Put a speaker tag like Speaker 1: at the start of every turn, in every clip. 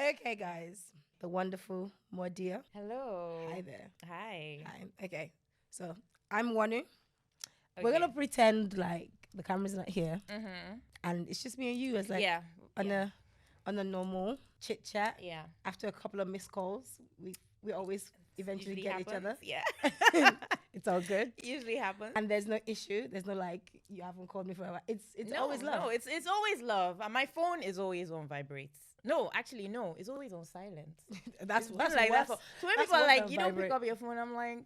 Speaker 1: Okay, guys. The wonderful Moadiah.
Speaker 2: Hello.
Speaker 1: Hi there.
Speaker 2: Hi.
Speaker 1: Hi. Okay. So I'm Wonu. We're
Speaker 2: Okay.
Speaker 1: gonna pretend like the camera's not here,
Speaker 2: Mm-hmm.
Speaker 1: and it's just me and you as like
Speaker 2: Yeah.
Speaker 1: on
Speaker 2: yeah.
Speaker 1: a normal chit chat.
Speaker 2: Yeah.
Speaker 1: After a couple of missed calls, we always eventually
Speaker 2: Usually
Speaker 1: get each
Speaker 2: happens.
Speaker 1: other.
Speaker 2: Yeah.
Speaker 1: It's all good,
Speaker 2: Usually happens.
Speaker 1: and there's no issue. There's no like you haven't called me forever. It's
Speaker 2: no,
Speaker 1: always love.
Speaker 2: No, it's always love. And my phone is always on vibrates. No, actually, no. It's always on silent.
Speaker 1: that's
Speaker 2: It's
Speaker 1: that's
Speaker 2: been like that
Speaker 1: worse.
Speaker 2: so when
Speaker 1: that's
Speaker 2: people are
Speaker 1: worse
Speaker 2: like,
Speaker 1: than
Speaker 2: you don't
Speaker 1: vibrate.
Speaker 2: pick up your phone, I'm like,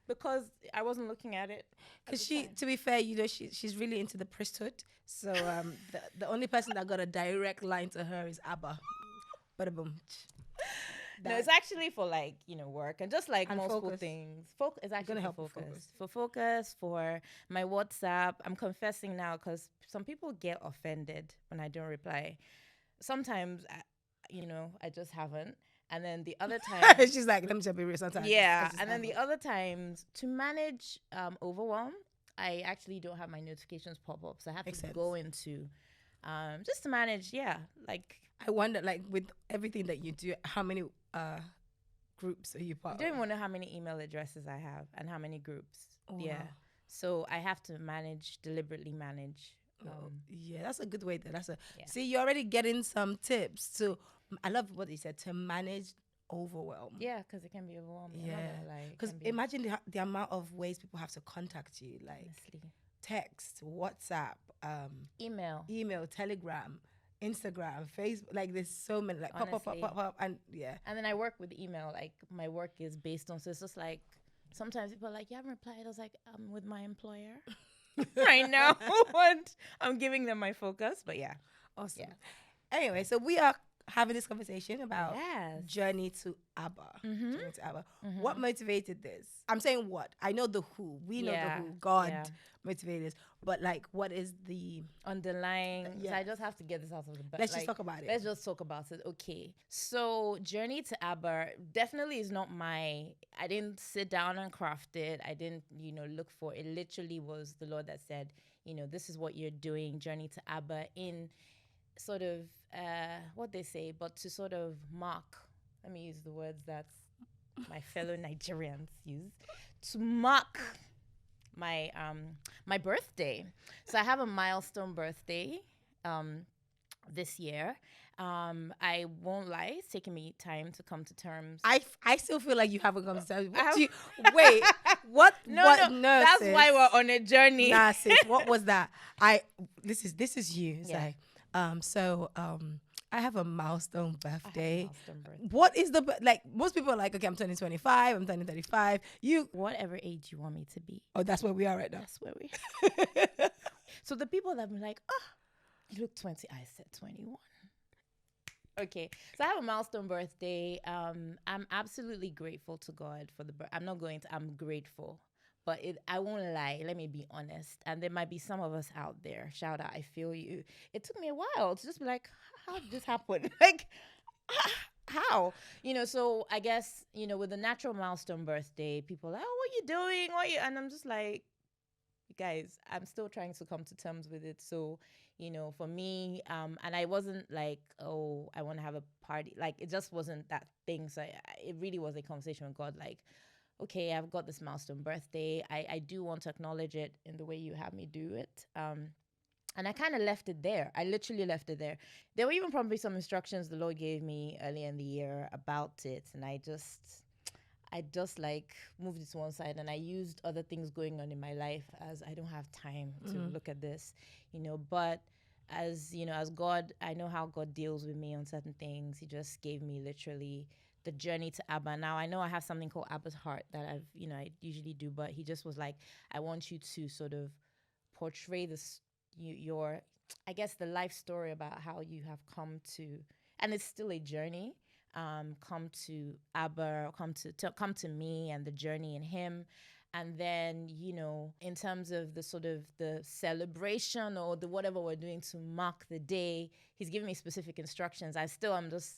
Speaker 2: because I wasn't looking at it.
Speaker 1: Because to be fair, she's really into the priesthood. So the only person that got a direct line to her is Abba. Bada boom.
Speaker 2: No, it's actually for like, work and just like
Speaker 1: And
Speaker 2: multiple
Speaker 1: focus.
Speaker 2: things. It's actually
Speaker 1: gonna
Speaker 2: for
Speaker 1: help with
Speaker 2: focus.
Speaker 1: focus.
Speaker 2: For focus, for my WhatsApp. I'm confessing now because some people get offended when I don't reply. Sometimes, I just haven't. And then the other time,
Speaker 1: She's like, let me just be real sometimes.
Speaker 2: yeah. And then the other times, to manage overwhelm, I actually don't have my notifications pop up. So I have
Speaker 1: Makes
Speaker 2: to
Speaker 1: sense.
Speaker 2: go into, just to manage, like,
Speaker 1: I wonder, like, with everything that you do, how many groups are you
Speaker 2: I
Speaker 1: part
Speaker 2: don't
Speaker 1: of?
Speaker 2: even know how many email addresses I have and how many groups.
Speaker 1: Oh,
Speaker 2: Yeah.
Speaker 1: wow.
Speaker 2: So I have to deliberately manage.
Speaker 1: Yeah, that's a good way there.
Speaker 2: Yeah.
Speaker 1: See, you're already getting some tips to, I love what you said, to manage overwhelm.
Speaker 2: Yeah, because it can be overwhelming. I'm not
Speaker 1: Yeah.
Speaker 2: gonna lie, it
Speaker 1: Because
Speaker 2: can be,
Speaker 1: imagine the amount of ways people have to contact you, like
Speaker 2: honestly.
Speaker 1: text, WhatsApp,
Speaker 2: Email.
Speaker 1: Telegram, Instagram, Facebook. Like there's so many, like
Speaker 2: Honestly.
Speaker 1: pop, and yeah.
Speaker 2: And then I work with email. Like my work is based on, so it's just like, sometimes people are like, you haven't replied. I was like, I'm with my employer right now. And I'm giving them my focus. But yeah.
Speaker 1: Awesome.
Speaker 2: Yeah.
Speaker 1: Anyway, so we are having this conversation about
Speaker 2: Yes.
Speaker 1: journey to Abba.
Speaker 2: Mhm.
Speaker 1: Journey to Abba. What motivated this? I'm saying what? I know the who. We know the
Speaker 2: Yeah,
Speaker 1: who. God
Speaker 2: yeah.
Speaker 1: motivated this. But like, what is the?
Speaker 2: Underlying. So
Speaker 1: Yeah.
Speaker 2: I just have to get this out of the back.
Speaker 1: Let's just talk about it.
Speaker 2: Let's just talk about it. Okay. So Journey to Abba definitely is not I didn't sit down and craft it. I didn't, look for it. Literally was the Lord that said, this is what you're doing, Journey to Abba, in sort of what they say, but to sort of mark, let me use the words that my fellow Nigerians use, to mark my my birthday. So I have a milestone birthday this year. I won't lie, it's taken me time to come to terms.
Speaker 1: I still feel like you haven't come to terms.
Speaker 2: I have-
Speaker 1: Wait, what?
Speaker 2: No,
Speaker 1: what?
Speaker 2: no,
Speaker 1: No,
Speaker 2: that's
Speaker 1: sis.
Speaker 2: why we're on a journey.
Speaker 1: Nah, sis, what was that? This is you. It's
Speaker 2: Yeah.
Speaker 1: like, I have a milestone
Speaker 2: I have a
Speaker 1: birthday.
Speaker 2: milestone birthday.
Speaker 1: What is like? Most people are like, okay, I'm turning 25. I'm turning 35.
Speaker 2: Whatever age you want me to be.
Speaker 1: Oh, that's where we are right now.
Speaker 2: That's where we. So the people that been like, you look 20. I said 21. Okay, so I have a milestone birthday. I'm absolutely grateful to God for the birth. I'm grateful, but I won't lie. Let me be honest. And there might be some of us out there. Shout out, I feel you. It took me a while to just be like, how did this happen? Like, how? So I guess, with the natural milestone birthday, people are like, oh, what you doing? And I'm just like, guys, I'm still trying to come to terms with it. So, for me, and I wasn't like, oh, I want to have a party. Like, it just wasn't that thing. So it really was a conversation with God. Like, okay, I've got this milestone birthday. I do want to acknowledge it in the way you have me do it. And I kind of left it there. I literally left it there. There were even probably some instructions the Lord gave me earlier in the year about it. And I just like moved it to one side, and I used other things going on in my life as I don't have time to look at this, but as God, I know how God deals with me on certain things. He just gave me literally the journey to Abba. Now I know I have something called Abba's heart that I usually do, but he just was like, I want you to sort of portray this, your, I guess, the life story about how you have come to, and it's still a journey, come to Abba, come to me and the journey in him. And then, in terms of the sort of the celebration or the whatever we're doing to mark the day, he's giving me specific instructions. I'm just,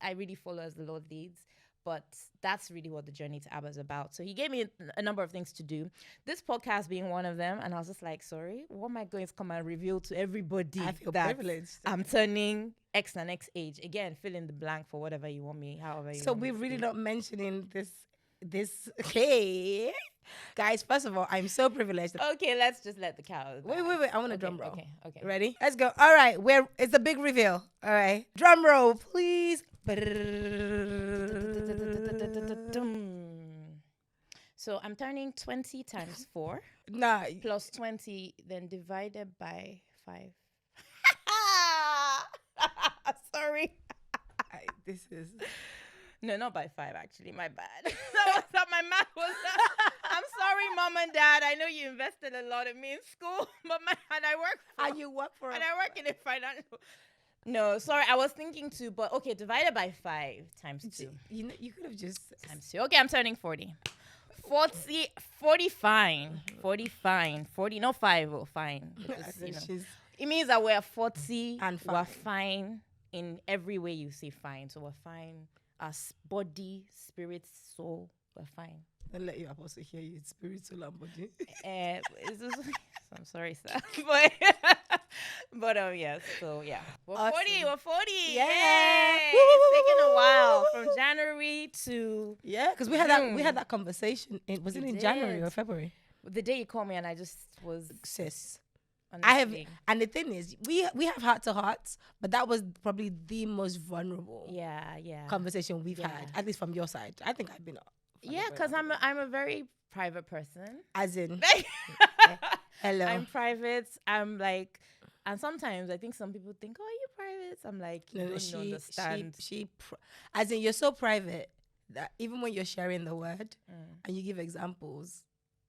Speaker 2: I really follow as the Lord leads. But that's really what the journey to Abba is about. So he gave me a number of things to do. This podcast being one of them. And I was just like, sorry, what am I going to come and reveal to everybody?
Speaker 1: I feel
Speaker 2: that
Speaker 1: privileged.
Speaker 2: I'm turning X and X age. Again, fill in the blank for whatever you want me, however you
Speaker 1: So
Speaker 2: want me
Speaker 1: we're
Speaker 2: to
Speaker 1: really
Speaker 2: do.
Speaker 1: not mentioning this. Hey, guys, first of all, I'm so privileged.
Speaker 2: Okay, let's just let the cow.
Speaker 1: Wait. I want a drum roll.
Speaker 2: Okay.
Speaker 1: Ready? Let's go. All right. It's a big reveal. All right. Drum roll, please.
Speaker 2: So I'm turning 20 times 4
Speaker 1: Nah.
Speaker 2: plus 20, then divided by 5. Sorry.
Speaker 1: This is.
Speaker 2: No, not by 5, actually. My bad. That my math was. I'm sorry, Mom and Dad. I know you invested a lot in me in school, but I work in a financial. No, sorry, I was thinking 2, but okay, divided by 5 times 2.
Speaker 1: You know, you could have just
Speaker 2: Times 2. Okay, I'm turning 40. 40 fine. 40 fine. 40, not 5, fine. Because, it means that we're 40
Speaker 1: and fine.
Speaker 2: We're fine in every way you say fine. So we're fine as body, spirit, soul. We're fine.
Speaker 1: I'll let your apostle hear you. It's spirit, soul, and body.
Speaker 2: I'm sorry, sir. But yes, so yeah. We're
Speaker 1: Awesome.
Speaker 2: 40.
Speaker 1: Yeah.
Speaker 2: Yay!
Speaker 1: Woo, woo, woo,
Speaker 2: It's taken
Speaker 1: woo,
Speaker 2: a while
Speaker 1: woo,
Speaker 2: from
Speaker 1: woo.
Speaker 2: January to
Speaker 1: Yeah, because we had that conversation. Was it
Speaker 2: We
Speaker 1: in
Speaker 2: did.
Speaker 1: January or February?
Speaker 2: the day you called me, and I just was.
Speaker 1: Sis.
Speaker 2: Honestly,
Speaker 1: And the thing is, we have heart to hearts, but that was probably the most vulnerable
Speaker 2: yeah.
Speaker 1: conversation we've
Speaker 2: Yeah.
Speaker 1: had, at least from your side. I think I've been.
Speaker 2: Yeah, because I'm a very private person.
Speaker 1: As in, hello.
Speaker 2: I'm private. I'm like, and sometimes I think some people think, "Oh, are you private?" I'm like, you don't understand.
Speaker 1: As in, you're so private that even when you're sharing the word and you give examples,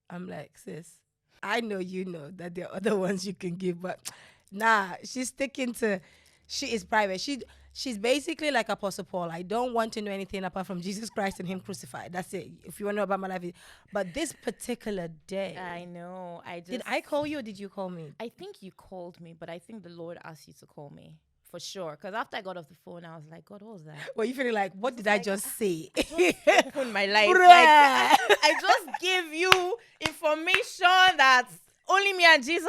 Speaker 1: I'm like, sis, I know you know that there are other ones you can give, but nah, she's sticking to. She is private. She's basically like Apostle Paul. I don't want to know anything apart from Jesus Christ and Him crucified. That's it. If you want to know about my life, but this particular day,
Speaker 2: I know.
Speaker 1: did I call you or did you call me?
Speaker 2: I think you called me, but I think the Lord asked you to call me for sure. Because after I got off the phone, I was like, God, what was that?
Speaker 1: Well, you feeling like, what did I just say?
Speaker 2: Open my life.
Speaker 1: Bruh.
Speaker 2: Like, I just give you information that's only me and Jesus.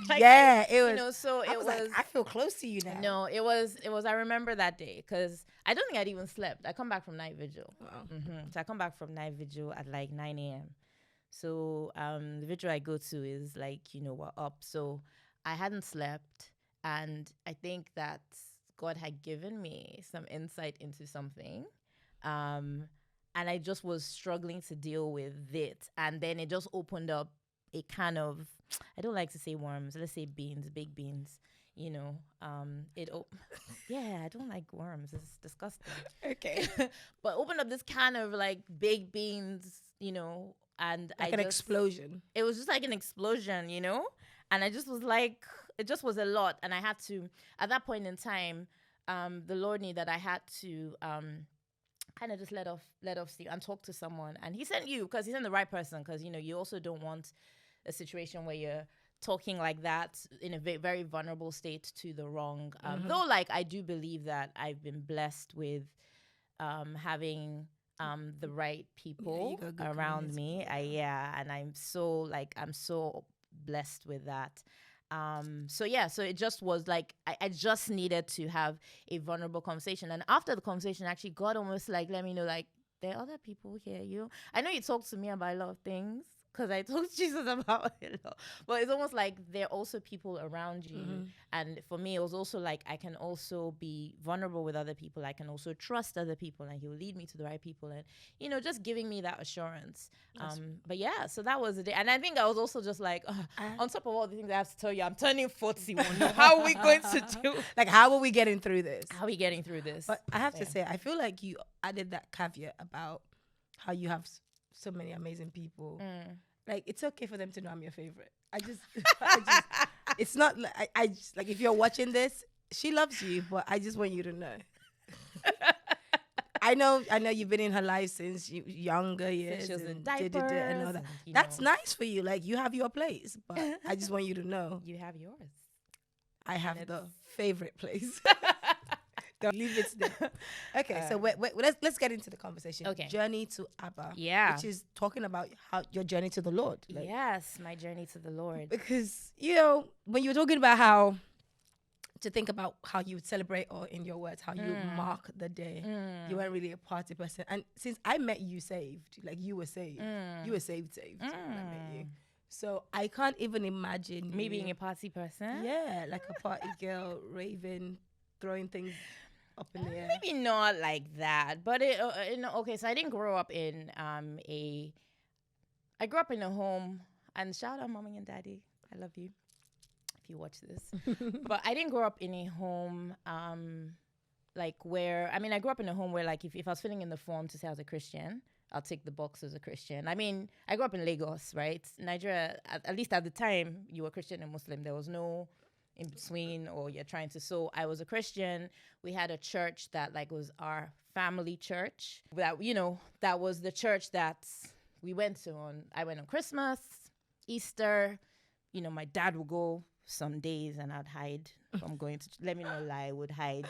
Speaker 2: Like,
Speaker 1: yeah, it was.
Speaker 2: You know, so
Speaker 1: I was like, I feel close to you now.
Speaker 2: No, it was. I remember that day because I don't think I'd even slept. I come back from night vigil.
Speaker 1: Wow.
Speaker 2: So I come back from night vigil at like 9 a.m. So the vigil I go to is like, we're up. So I hadn't slept, and I think that God had given me some insight into something. And I just was struggling to deal with it. And then it just opened up a kind of, I don't like to say worms, let's say beans, big beans, yeah, I don't like worms. It's disgusting.
Speaker 1: Okay.
Speaker 2: But opened up this kind of like big beans, and
Speaker 1: Like an explosion.
Speaker 2: It was just like an explosion, and I just was like, it just was a lot. And I had to, at that point in time, the Lord knew that I had to kind of just let off steam and talk to someone. And He sent you because He sent the right person, because, you also don't want a situation where you're talking like that in a very vulnerable state to the wrong. Though, like, I do believe that I've been blessed with having the right people around me. And I'm so blessed with that. So it just was like I just needed to have a vulnerable conversation. And after the conversation, actually, God almost like let me know, like, there are other people here. I know you talk to me about a lot of things because I talk to Jesus about it a lot, but it's almost like there are also people around you. And for me, it was also like I can also be vulnerable with other people. I can also trust other people, and He will lead me to the right people, and just giving me that assurance. But yeah, so that was the day. And I think I was also just like, on top of all the things I have to tell you, I'm turning 41. How are we going to do?
Speaker 1: Like, how are we getting through this?
Speaker 2: But
Speaker 1: I have to say, I feel like you added that caveat about how you have so many amazing people. Like, it's okay for them to know I'm your favorite. I just it's not like I just, like, if you're watching this, she loves you, but I just want you to know. I know you've been in her life since younger years.
Speaker 2: She was in
Speaker 1: and
Speaker 2: diapers
Speaker 1: and all that.
Speaker 2: and,
Speaker 1: That's nice for you. Like, you have your place, but I just want you to know
Speaker 2: you have yours.
Speaker 1: I have the favorite place. Don't leave it there. Okay, so let's get into the conversation.
Speaker 2: Okay.
Speaker 1: Journey to Abba.
Speaker 2: Yeah.
Speaker 1: Which is talking about how your journey to the Lord.
Speaker 2: Yes, my journey to the Lord.
Speaker 1: Because, when you were talking about how to think about how you would celebrate, or in your words, how you mark the day, you weren't really a party person. And since I met you saved, like you were saved. You were saved when I met you. So I can't even imagine
Speaker 2: me being a party person.
Speaker 1: Yeah, like a party girl, raving, throwing things up in the air.
Speaker 2: Maybe not like that, but okay. So I didn't grow up in I grew up in a home, and shout out mommy and daddy, I love you if you watch this. But I didn't grow up in a home like where, I mean, I grew up in a home where, like, if I was filling in the form to say I was a Christian, I'll tick the box as a Christian. I mean, I grew up in Lagos, right? Nigeria, at least at the time, you were Christian and Muslim. There was no in between, or you're trying to. So I was a Christian. We had a church that, like, was our family church. That, that was the church that we went to I went on Christmas, Easter. My dad would go some days and I'd hide from going to, let me not lie, I would hide.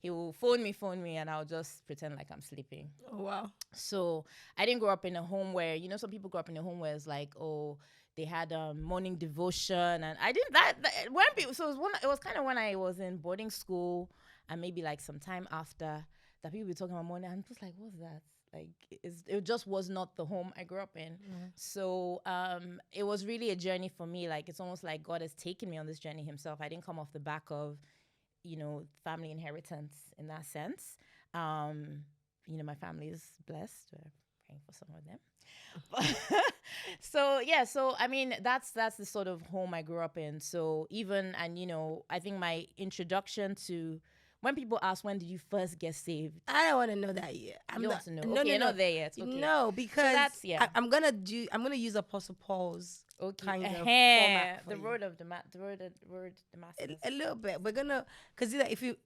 Speaker 2: He will phone me, and I'll just pretend like I'm sleeping.
Speaker 1: Oh, wow.
Speaker 2: So I didn't grow up in a home where, some people grow up in a home where it's like, oh, they had morning devotion, and I didn't. When people, so it was kind of when I was in boarding school, and maybe like some time after that, people were talking about morning. I'm just like, what's that? Like, it just was not the home I grew up in. So it was really a journey for me. Like, it's almost like God has taken me on this journey Himself. I didn't come off the back of family inheritance in that sense. My family is blessed. We're praying for some of them. So I mean, that's the sort of home I grew up in. So even, and I think my introduction to, when people ask, when did you first get saved?
Speaker 1: I don't want to know that yet.
Speaker 2: You don't want to know.
Speaker 1: No,
Speaker 2: okay, you're not there yet. Okay.
Speaker 1: No, because
Speaker 2: so that's,
Speaker 1: I'm gonna use Apostle Paul's kind of format
Speaker 2: the road of Damascus.
Speaker 1: A little bit. We're gonna, because if you,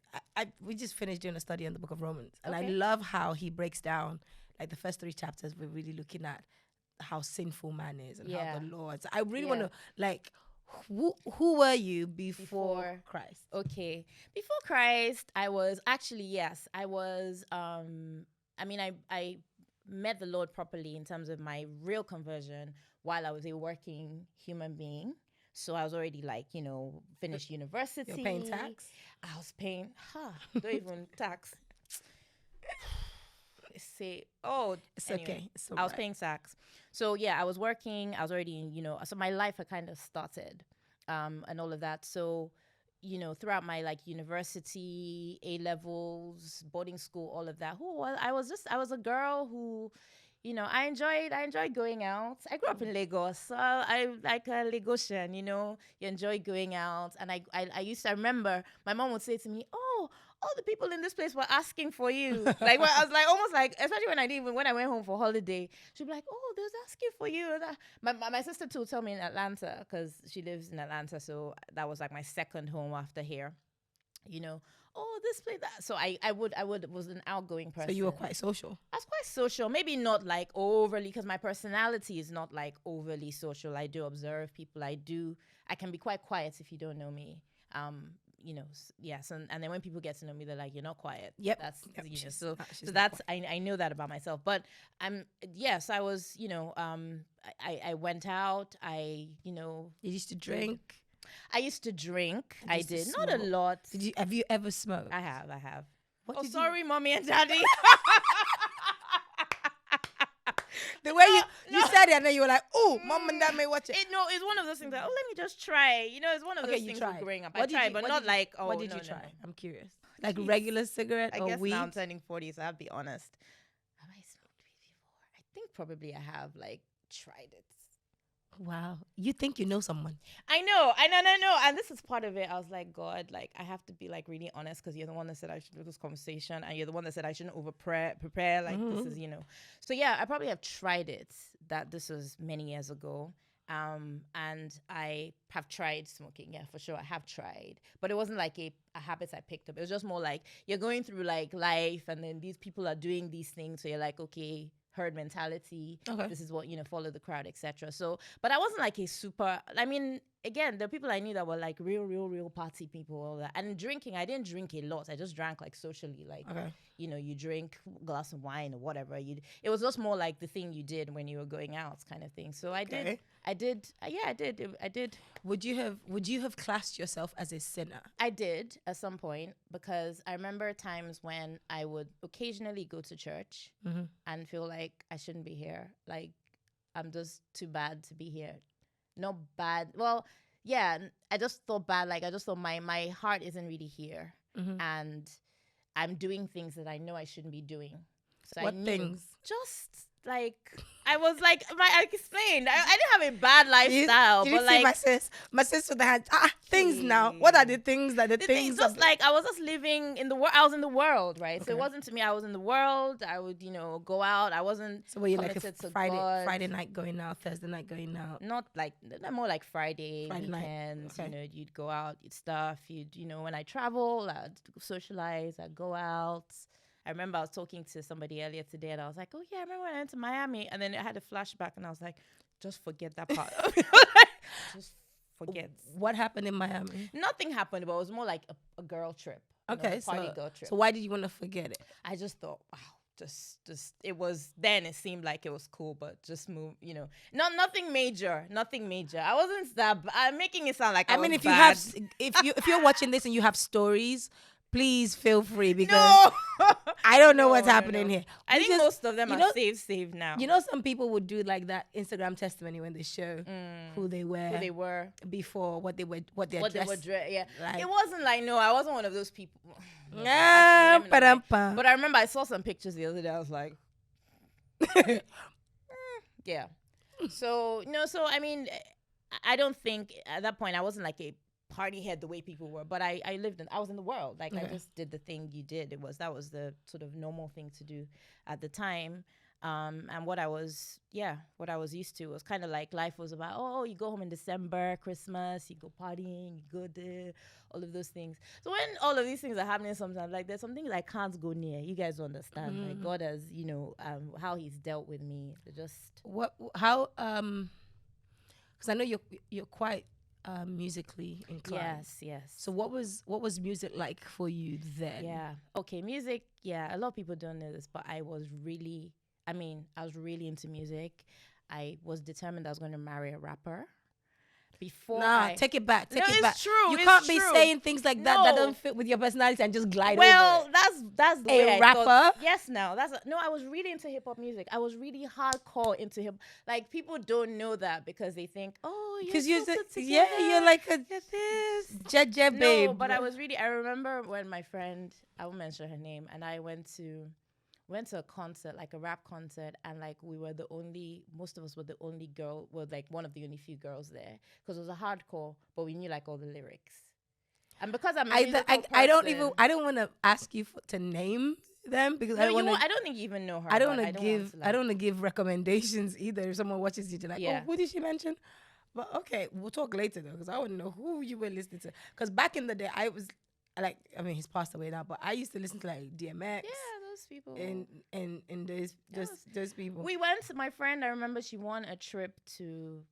Speaker 1: we just finished doing a study on the Book of Romans, and I
Speaker 2: Okay.
Speaker 1: love how he breaks down, like, the first 3 chapters. We're really looking at how sinful man is and how the Lord. So I really want to, like, who were you before Christ?
Speaker 2: Okay. Before Christ, I was actually, yes, I was, I mean, I met the Lord properly in terms of my real conversion while I was a working human being. So I was already, like, finished university.
Speaker 1: You're paying tax?
Speaker 2: I was paying, don't even tax. It's
Speaker 1: anyway, okay.
Speaker 2: I was paying tax. So yeah, I was working. I was already in, so my life had kind of started, and all of that. So, throughout my, like, university, A levels, boarding school, all of that. I was a girl who, I enjoyed going out. I grew up in Lagos, so I like a Lagosian. You enjoy going out, and I remember my mom would say to me, "Oh, all the people in this place were asking for you." Like, I was like, almost like, especially when I went home for holiday, she'd be like, "Oh, they was asking for you." My sister too would tell me in Atlanta, because she lives in Atlanta, so that was like my second home after here. Oh, this place, that. So I was an outgoing person.
Speaker 1: So you were quite social.
Speaker 2: I was quite social, maybe not like overly, because my personality is not like overly social. I do observe people. I can be quite quiet if you don't know me. Yes, and then when people get to know me, they're like, "You're not quiet."
Speaker 1: Yep.
Speaker 2: That's so that's I know that about myself. But I was, I went out.
Speaker 1: You used to drink.
Speaker 2: I used to drink. I did not a
Speaker 1: smoke.
Speaker 2: lot.
Speaker 1: Have you ever smoked?
Speaker 2: I have.
Speaker 1: What
Speaker 2: Oh,
Speaker 1: did
Speaker 2: sorry, mommy and daddy.
Speaker 1: The way you said it, and then you were like, "Oh, mom and dad may watch it."
Speaker 2: It's one of those things that, let me just try. It's one of those things
Speaker 1: tried.
Speaker 2: growing up.
Speaker 1: What
Speaker 2: I tried, but not like, oh,
Speaker 1: what did
Speaker 2: no,
Speaker 1: you try?
Speaker 2: no.
Speaker 1: I'm curious. Like regular cigarette
Speaker 2: I
Speaker 1: or
Speaker 2: guess
Speaker 1: weed?
Speaker 2: now I'm turning 40, so I'll be honest. Have I smoked weed before? I think probably I have, like, tried it.
Speaker 1: Wow. You think you know someone?
Speaker 2: I know. And this is part of it. I was like, God, like, I have to be, like, really honest, because you're the one that said I should do this conversation, and you're the one that said I shouldn't prepare. Like, this is, So yeah, I probably have tried it. This was many years ago. And I have tried smoking. Yeah, for sure. I have tried. But it wasn't like a habit I picked up. It was just more like, you're going through, like, life, and then these people are doing these things. So you're like, okay, herd mentality.
Speaker 1: Okay.
Speaker 2: This is what, follow the crowd, etc. So, but I wasn't like a super, I mean, again, the people I knew that were like real party people, all that. And drinking, I didn't drink a lot. I just drank like socially, like,
Speaker 1: Okay.
Speaker 2: you drink a glass of wine or whatever. It was just more like the thing you did when you were going out kind of thing. So I did.
Speaker 1: Would you have classed yourself as a sinner?
Speaker 2: I did at some point, because I remember times when I would occasionally go to church and feel like I shouldn't be here. Like, I'm just too bad to be here. Not bad. Well, yeah, I just thought bad. Like, I just thought my heart isn't really here. And I'm doing things that I know I shouldn't be doing. So
Speaker 1: What things?
Speaker 2: Just like, I was like, I explained. I didn't have a bad lifestyle.
Speaker 1: Did you
Speaker 2: but
Speaker 1: see
Speaker 2: like,
Speaker 1: my sister that had things now? What are the things that the things?
Speaker 2: Just like, I was just living in the world. I was in the world, right?
Speaker 1: Okay.
Speaker 2: So it wasn't to me. I was in the world. I would, go out. I wasn't.
Speaker 1: So were you like a
Speaker 2: committed to
Speaker 1: Friday night going out, Thursday night going out?
Speaker 2: Not like, more like Friday
Speaker 1: night.
Speaker 2: weekends.
Speaker 1: Okay.
Speaker 2: You'd go out, you'd stuff. When I travel, I'd socialize. I'd go out. I remember I was talking to somebody earlier today, and I was like, "Oh yeah, I remember when I went to Miami," and then I had a flashback, and I was like, "Just forget that part. Just forget."
Speaker 1: What happened in Miami?
Speaker 2: Nothing happened, but it was more like a girl trip.
Speaker 1: Okay,
Speaker 2: party girl trip.
Speaker 1: So why did you want to forget it?
Speaker 2: I just thought, wow, just it was. Then it seemed like it was cool, but just move. Nothing major. I wasn't that. I'm making it sound like I mean,
Speaker 1: if
Speaker 2: bad.
Speaker 1: if you're watching this and you have stories, please feel free, because
Speaker 2: No.
Speaker 1: I don't know what's happening here.
Speaker 2: I think most of them are saved now.
Speaker 1: Some people would do like that Instagram testimony when they show who they were before, what they were dressed.
Speaker 2: Yeah,
Speaker 1: like.
Speaker 2: It wasn't like, no, I wasn't one of those people.
Speaker 1: But
Speaker 2: I remember I saw some pictures the other day. I was like, yeah. So I mean, I don't think at that point I wasn't like a party head the way people were, but I was in the world. Like, I just did the thing you did. That was the sort of normal thing to do at the time. And what I was used to was kind of like, life was about, you go home in December, Christmas, you go partying, you go there, all of those things. So when all of these things are happening, sometimes like there's some things I can't go near. You guys understand. Like, God has, how he's dealt with me.
Speaker 1: Because I know you're quite musically inclined.
Speaker 2: Yes.
Speaker 1: So what was music like for you then?
Speaker 2: Yeah. Okay, music. Yeah, a lot of people don't know this, but I was really into music. I was determined I was going to marry a rapper.
Speaker 1: Take it back.
Speaker 2: It's true.
Speaker 1: You can't be saying things like that don't fit with your personality and just glide over.
Speaker 2: Well, that's the way
Speaker 1: a rapper.
Speaker 2: I thought. Yes, now I was really into hip hop music. I was really hardcore into hip. Like, people don't know that because they think, because you're
Speaker 1: like a Jeje babe.
Speaker 2: No, but I remember when my friend, I won't mention her name, and I went to a concert, like a rap concert, and like most of us were the only girl, were like one of the only few girls there, because it was a hardcore, but we knew like all the lyrics. And because I'm
Speaker 1: I don't want to ask you to name them, because I
Speaker 2: don't think you even know her.
Speaker 1: I don't want to give recommendations either. If someone watches you, like, who did she mention? But okay, we'll talk later though, because I want to know who you were listening to. Because back in the day, I was like, I mean, he's passed away now, but I used to listen to like DMX.
Speaker 2: Yeah, those people.
Speaker 1: And those people.
Speaker 2: We went. My friend, I remember, she won a trip to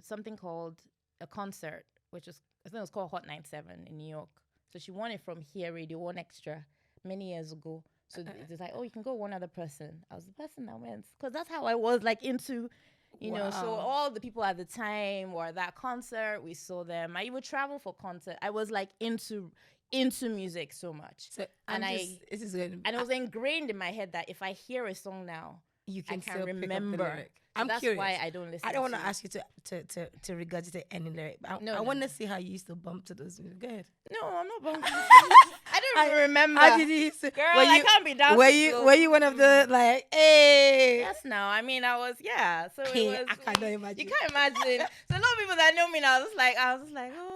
Speaker 2: something called a concert, which was, I think it was called Hot 97 in New York. So she won it from here, Radio 1 Extra, many years ago. So it was like, you can go one other person. I was the person that went, because that's how I was like into. So all the people at the time were at that concert. We saw them. I would travel for concert. I was like into music so much. So it was ingrained in my head that if I hear a song now, I can remember. That's curious. Why I don't listen.
Speaker 1: I don't want to ask you to regurgitate any lyric. I want to see how you used to bump to those music. Go ahead.
Speaker 2: No, I'm not bumping. I don't even remember.
Speaker 1: How did you used to?
Speaker 2: Girl, I can't be dancing.
Speaker 1: Were you one of the like, hey?
Speaker 2: Yes, no. I mean, I was, yeah. So it was.
Speaker 1: I can't imagine.
Speaker 2: You can't imagine. So a lot of people that know me now, I was just like, oh.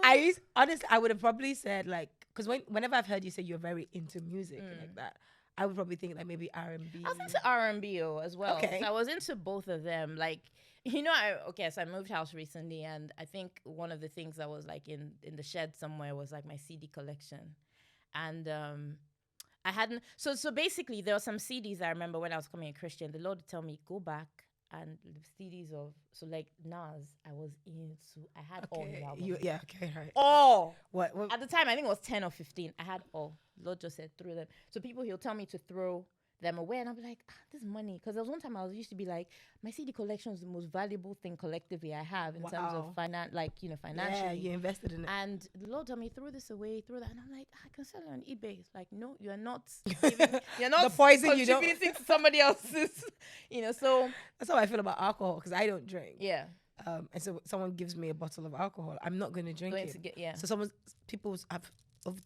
Speaker 1: Honestly, I would have probably said like, because whenever I've heard you say you're very into music like that, I would probably think like maybe R&B.
Speaker 2: I was into R&B as well.
Speaker 1: Okay.
Speaker 2: So I was into both of them. Like, so I moved house recently, and I think one of the things that was like in the shed somewhere was like my CD collection. And I hadn't. So basically, there were some CDs I remember when I was becoming a Christian. The Lord would tell me, go back and the CDs of, so like Nas, I was into, I had all his albums.
Speaker 1: Right.
Speaker 2: All.
Speaker 1: What?
Speaker 2: At the time, I think it was 10 or 15. I had all. The Lord just said, throw them. So people, he'll tell me to throw them away. And I'll be like, this is money. Because there was one time I used to be like, my CD collection is the most valuable thing collectively I have in terms of financially.
Speaker 1: Yeah, you invested in it.
Speaker 2: And the Lord told me, throw this away, throw that. And I'm like, I can sell it on eBay. It's like, no, you're not giving, you're not
Speaker 1: the poison you don't
Speaker 2: contributing to somebody else's, so.
Speaker 1: That's how I feel about alcohol, because I don't drink.
Speaker 2: Yeah.
Speaker 1: And so someone gives me a bottle of alcohol, I'm not going to drink it. So people have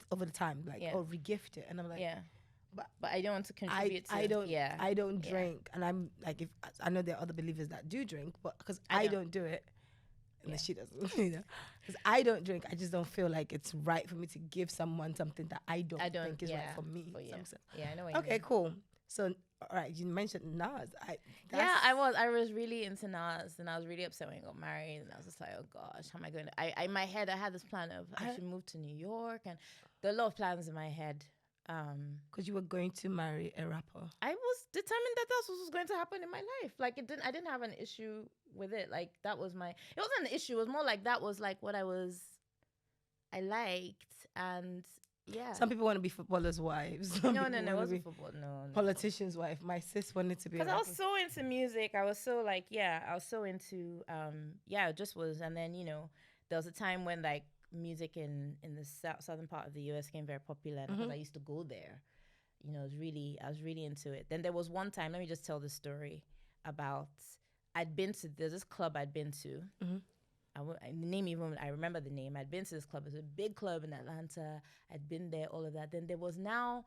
Speaker 1: over the time like, regift it, and I'm like, but I don't want to contribute. I don't drink, and I'm like, if I know there are other believers that do drink, but because I don't do it, and she doesn't, because I don't drink, I just don't feel like it's right for me to give someone something that I don't think is right for me.
Speaker 2: I know.
Speaker 1: Okay, cool. So, all right, you mentioned Nas.
Speaker 2: I was really into Nas, and I was really upset when he got married, and I was just like, oh gosh, how am I going to? In my head, I had this plan of I should move to New York, and there are a lot of plans in my head.
Speaker 1: Because you were going to marry a rapper.
Speaker 2: I was determined that that's what was going to happen in my life. Like I didn't have an issue with it. Like it wasn't an issue. It was more like that was like what I liked, and yeah.
Speaker 1: Some people want to be footballers' wives.
Speaker 2: No, it wasn't football. No.
Speaker 1: Politicians' wife. My sis wanted to be.
Speaker 2: Because I was so into music. I was so into it just was. And then there was a time when like music in the southern part of the US became very popular, because I used to go there. I was really into it. Then there was one time, let me just tell the story about, there's this club I'd been to. I remember the name. I'd been to this club. It was a big club in Atlanta. I'd been there, all of that. Then there was now,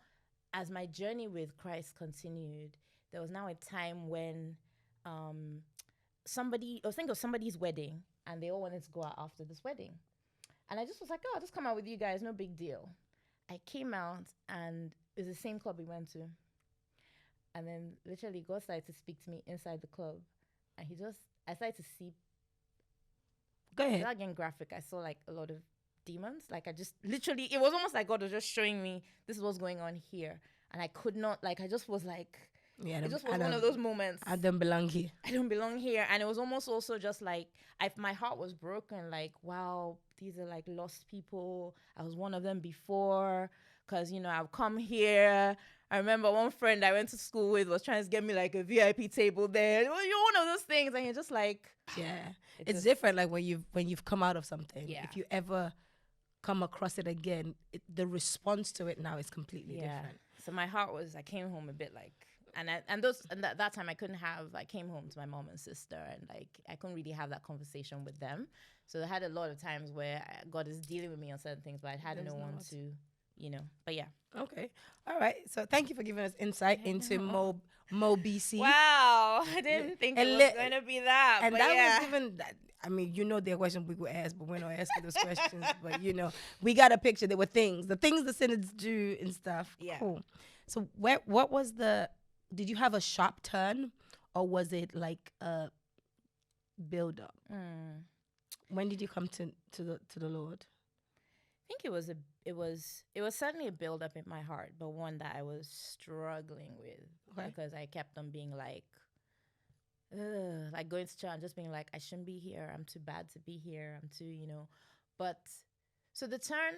Speaker 2: as my journey with Christ continued, there was now a time when I was thinking of somebody's wedding, and they all wanted to go out after this wedding. And I just was like, I'll just come out with you guys, no big deal. I came out, and it was the same club we went to. And then literally God started to speak to me inside the club. And I started to see,
Speaker 1: go ahead,
Speaker 2: without getting graphic, I saw like a lot of demons. Like it was almost like God was just showing me, this is what's going on here. And I could not, I just was like, it just was one of those moments.
Speaker 1: I don't belong here.
Speaker 2: I don't belong here. And it was almost also just like, my heart was broken. Like, wow, these are like lost people. I was one of them before, because, I've come here. I remember one friend I went to school with was trying to get me like a VIP table there. You're one of those things. And you're just like,
Speaker 1: it's different. Like when you've come out of something, if you ever come across it again, the response to it now is completely different.
Speaker 2: So my heart was, I came home a bit like, that time I came home to my mom and sister, and like I couldn't really have that conversation with them. So I had a lot of times where God is dealing with me on certain things, but I had no one to, but yeah. Okay.
Speaker 1: All right. So thank you for giving us insight into Mo BC.
Speaker 2: Wow. I didn't think it was going to be that.
Speaker 1: And that was even that. I mean, there are questions we could ask, but we're not asking those questions. But, we got a picture. There were the things the synods do and stuff.
Speaker 2: Yeah.
Speaker 1: Cool. So what was did you have a sharp turn, or was it like a build up? When did you come to the Lord?
Speaker 2: I think it was certainly a build up in my heart, but one that I was struggling with, because I kept on being like going to church and just being like, I shouldn't be here. I'm too bad to be here. I'm too, But so the turn,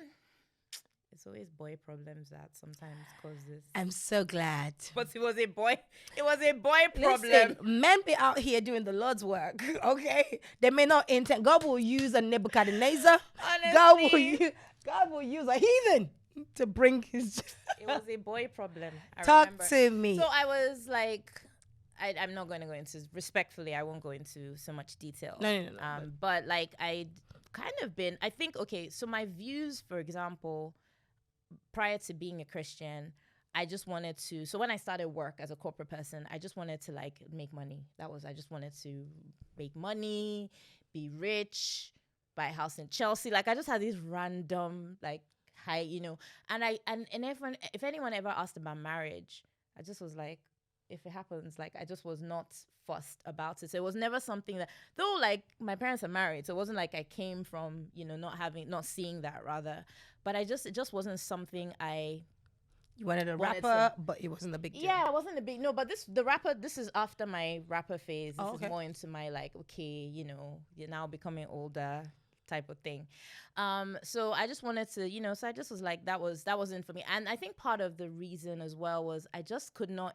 Speaker 2: it's always boy problems that sometimes cause this.
Speaker 1: I'm so glad.
Speaker 2: But it was a boy problem.
Speaker 1: Listen, men be out here doing the Lord's work, okay? They may not intend. God will use a Nebuchadnezzar.
Speaker 2: Honestly.
Speaker 1: God will use a heathen to bring his...
Speaker 2: It was a boy problem.
Speaker 1: Talk to me.
Speaker 2: So I was like... I'm not going to go into, respectfully, I won't go into so much detail.
Speaker 1: No.
Speaker 2: But like I'd kind of been, I think, okay, so my views, for example, prior to being a Christian, I just wanted to, so when I started work as a corporate person, I just wanted to like make money. I just wanted to make money, be rich, buy a house in Chelsea. Like I just had these random like high, and if anyone ever asked about marriage, I just was like, if it happens, like I just was not fussed about it. So it was never something that, though like my parents are married, so it wasn't like I came from, not seeing that rather, but it just wasn't something I
Speaker 1: You wanted a
Speaker 2: wanted
Speaker 1: rapper, but it wasn't a big deal.
Speaker 2: Yeah, it wasn't a big no, but the rapper. This is after my rapper phase. This
Speaker 1: okay.
Speaker 2: is more into my like, okay, you're now becoming older type of thing. So I just wanted to, so I just was like, that wasn't for me. And I think part of the reason as well was I just could not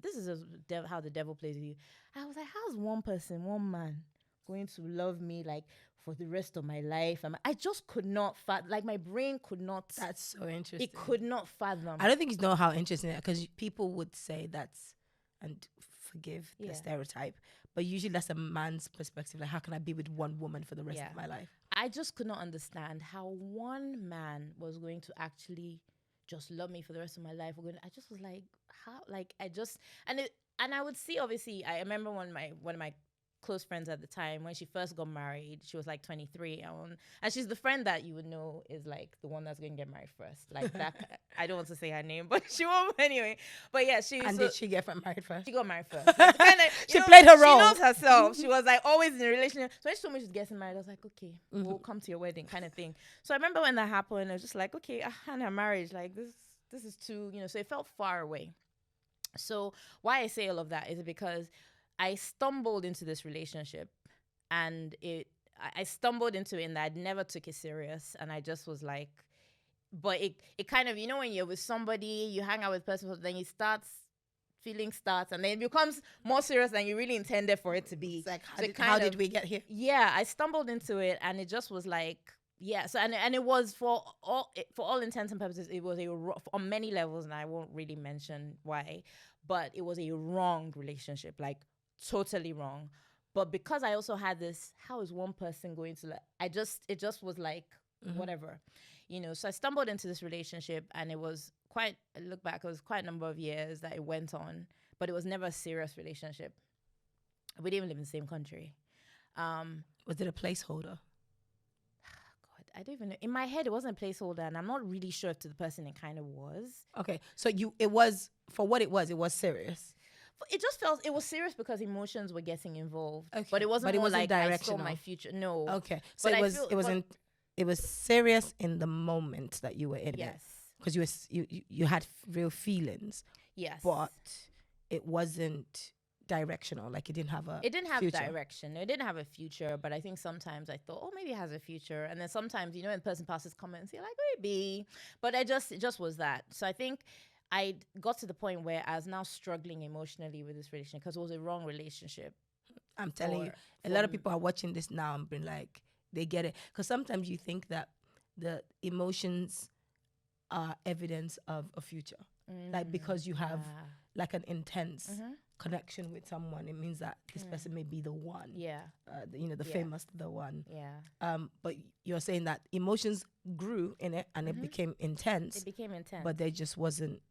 Speaker 2: this is how the devil plays with you. I was like, how's one person, one man going to love me like for the rest of my life? I just could not like my brain could not.
Speaker 1: That's so interesting.
Speaker 2: It could not fathom.
Speaker 1: I don't think you know how interesting it is, because people would say that's, and forgive the stereotype, but usually that's a man's perspective. Like, how can I be with one woman for the rest of my life?
Speaker 2: I just could not understand how one man was going to actually just love me for the rest of my life. I just was like, how? Like, I just, and I would see, obviously, I remember one of my close friends at the time, when she first got married, she was like 23, and she's the friend that you would know is like the one that's going to get married first, like that. I don't want to say her name, but she won't anyway. But yeah,
Speaker 1: did she get married first?
Speaker 2: She got married first. Like,
Speaker 1: she played her role.
Speaker 2: She knows herself. She was like always in a relationship. So when she told me she's getting married, I was like, okay, we'll come to your wedding, kind of thing. So I remember when that happened, I was just like, okay, and her marriage, like this is too, so it felt far away. So why I say all of that is because I stumbled into this relationship, and I stumbled into it in that I never took it serious, and I just was like, but it kind of, when you're with somebody, you hang out with person, then you feeling starts, and then it becomes more serious than you really intended for it to be.
Speaker 1: It's like, how did we get here?
Speaker 2: Yeah, I stumbled into it, and it just was like, yeah. So and it was for all intents and purposes, it was on many levels, and I won't really mention why, but it was a wrong relationship, like totally wrong. But because I also had this, how is one person going to it just was like, whatever, so I stumbled into this relationship, and it was quite, I look back, it was quite a number of years that it went on, but it was never a serious relationship. We didn't even live in the same country.
Speaker 1: Was it a placeholder?
Speaker 2: God, I don't even know. In my head, it wasn't a placeholder, and I'm not really sure if to the person it kind of was.
Speaker 1: Okay, so it was, for what it was serious.
Speaker 2: It just felt, it was serious because emotions were getting involved.
Speaker 1: Okay.
Speaker 2: But it wasn't like
Speaker 1: directional.
Speaker 2: I saw my future. No.
Speaker 1: Okay. So it was serious in the moment that you were in.
Speaker 2: Yes.
Speaker 1: Because you had real feelings.
Speaker 2: Yes.
Speaker 1: But it wasn't directional. Like, it didn't have future.
Speaker 2: Direction. It didn't have a future. But I think sometimes I thought, oh, maybe it has a future. And then sometimes, when the person passes comments, you're like, maybe. But it just was that. So I think I got to the point where I was now struggling emotionally with this relationship because it was a wrong relationship.
Speaker 1: I'm telling you, a lot of people are watching this now and being like, they get it. Because sometimes you think that the emotions are evidence of a future. Like, because you have like an intense connection with someone, it means that this person may be the one.
Speaker 2: Yeah.
Speaker 1: The famous, the one.
Speaker 2: Yeah.
Speaker 1: But you're saying that emotions grew in it, and it became intense.
Speaker 2: It became intense.
Speaker 1: But there just wasn't.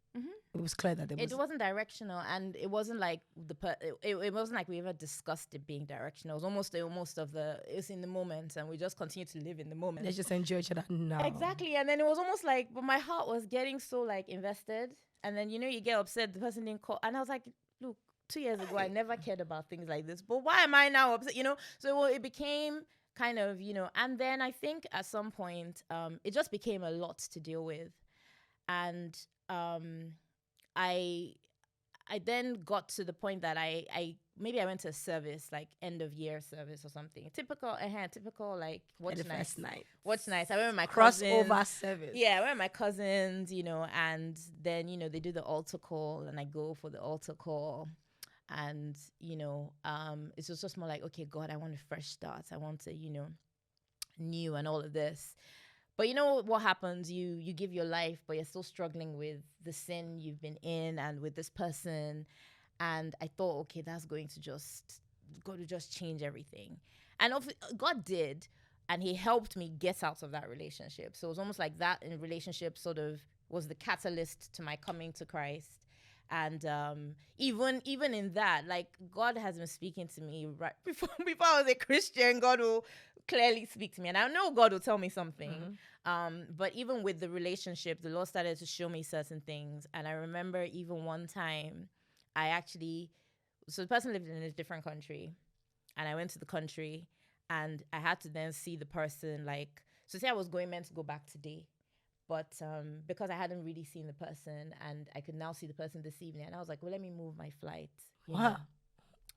Speaker 1: It was clear that
Speaker 2: it wasn't directional, and it wasn't like it wasn't like we ever discussed it being directional. It was almost it's in the moment, and we just continue to live in the moment.
Speaker 1: Let's just enjoy each other now.
Speaker 2: Exactly. And then it was almost like, but my heart was getting so like invested, and then you get upset the person didn't call, and I was like, look, 2 years ago I never cared about things like this, but why am I now upset? So it became kind of and then I think at some point it just became a lot to deal with, and I then got to the point that I maybe I went to a service, like end of year service or something. Typical like watch nice. Watch nice. I went with my cousins.
Speaker 1: Crossover service.
Speaker 2: Yeah, I went with my cousins, and then they do the altar call, and I go for the altar call, and it's just more like, okay, God, I want a fresh start. I want to new and all of this. But what happens? You give your life, but you're still struggling with the sin you've been in and with this person. And I thought, okay, that's going to just change everything. And God did, and He helped me get out of that relationship. So it was almost like that in relationship sort of was the catalyst to my coming to Christ. And even in that, like, God has been speaking to me right before I was a Christian. God will clearly speak to me, and I know God will tell me something. But even with the relationship, the Lord started to show me certain things. And I remember even one time, so the person lived in a different country, and I went to the country, and I had to then see the person, like, so say I was meant to go back today, But because I hadn't really seen the person, and I could now see the person this evening, and I was like, well, let me move my flight.
Speaker 1: Wow.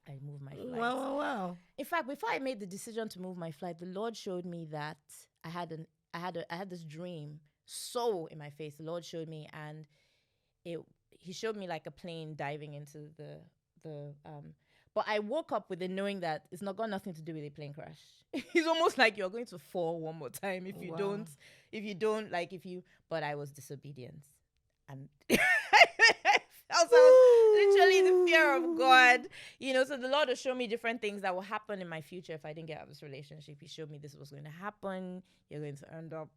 Speaker 2: I moved my flight.
Speaker 1: Wow.
Speaker 2: In fact, before I made the decision to move my flight, the Lord showed me that I had this dream so in my face. The Lord showed me, and he showed me like a plane diving into the but I woke up with it knowing that it's not got nothing to do with a plane crash. It's almost like you're going to fall one more time if you don't, but I was disobedient. And also literally the fear of God, so the Lord will show me different things that will happen in my future if I didn't get out of this relationship. He showed me this was going to happen. You're going to end up,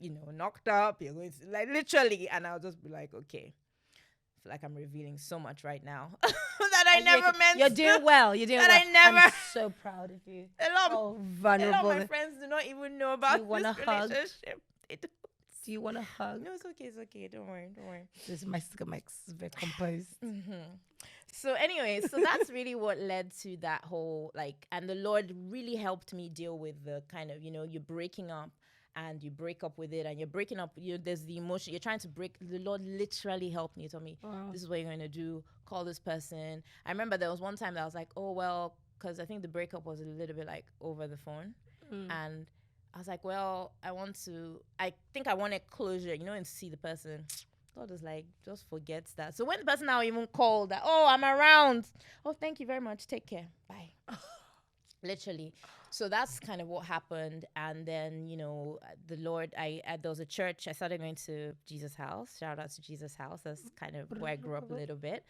Speaker 2: knocked up. You're going to, like, literally, and I'll just be like, okay. I feel like I'm revealing so much right now that I never meant.
Speaker 1: You're doing well. You're doing well. I'm so proud of you. Vulnerable.
Speaker 2: A lot of my friends do not even know about this relationship.
Speaker 1: Do you want a hug?
Speaker 2: No, it's okay. Don't worry.
Speaker 1: This is my stomach's very composed.
Speaker 2: So anyway, that's really what led to that whole, and the Lord really helped me deal with the kind of, you're breaking up and you break up with it, and you're breaking up, there's the emotion, you're trying to break. The Lord literally helped me. He told me, this is what you're going to do. Call this person. I remember there was one time that I was like, oh, well, because I think the breakup was a little bit like over the phone. And I was like, well, I think I wanted closure, and see the person. God was like, just forget that. So when the person now even called that, oh, I'm around. Oh, thank you very much. Take care. Bye. Literally. So that's kind of what happened. And then, the Lord, there was a church. I started going to Jesus House. Shout out to Jesus House. That's kind of where I grew up a little bit.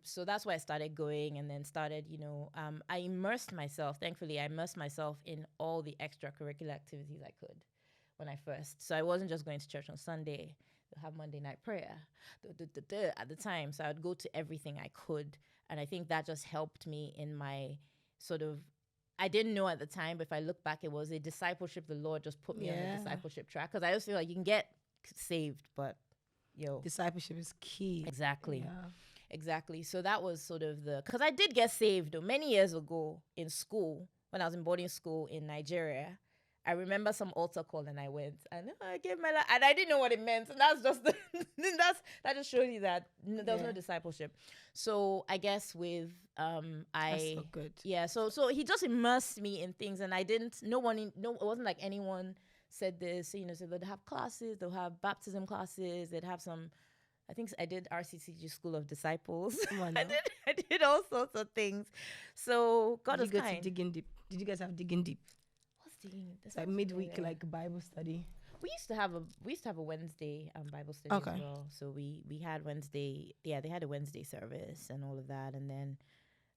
Speaker 2: So that's where I started going, and then started, I immersed myself. Thankfully, I immersed myself in all the extracurricular activities I could when I first. So I wasn't just going to church on Sunday. We'll have Monday night prayer at the time. So I would go to everything I could. And I think that just helped me in my sort of, I didn't know at the time, but if I look back, it was a discipleship. The Lord just put me on a discipleship track, because I just feel like you can get saved, but
Speaker 1: discipleship is key.
Speaker 2: Exactly. Yeah. Exactly. So that was sort of because I did get saved though, many years ago in school, when I was in boarding school in Nigeria. I remember some altar call, and I went, and I gave my life, and I didn't know what it meant. And that's just that just shows you that there was no discipleship. So I guess with that's so good. Yeah. So he just immersed me in things, and I didn't. It wasn't like anyone said this. So they'd have classes, they'll have baptism classes, they'd have some. I think I did RCCG School of Disciples. I did all sorts of things. So God was kind. Did you go to
Speaker 1: Digging Deep? Did you guys have Digging Deep? It's like midweek, like Bible study.
Speaker 2: We used to have a Wednesday Bible study as well. So we had Wednesday. Yeah, they had a Wednesday service and all of that. And then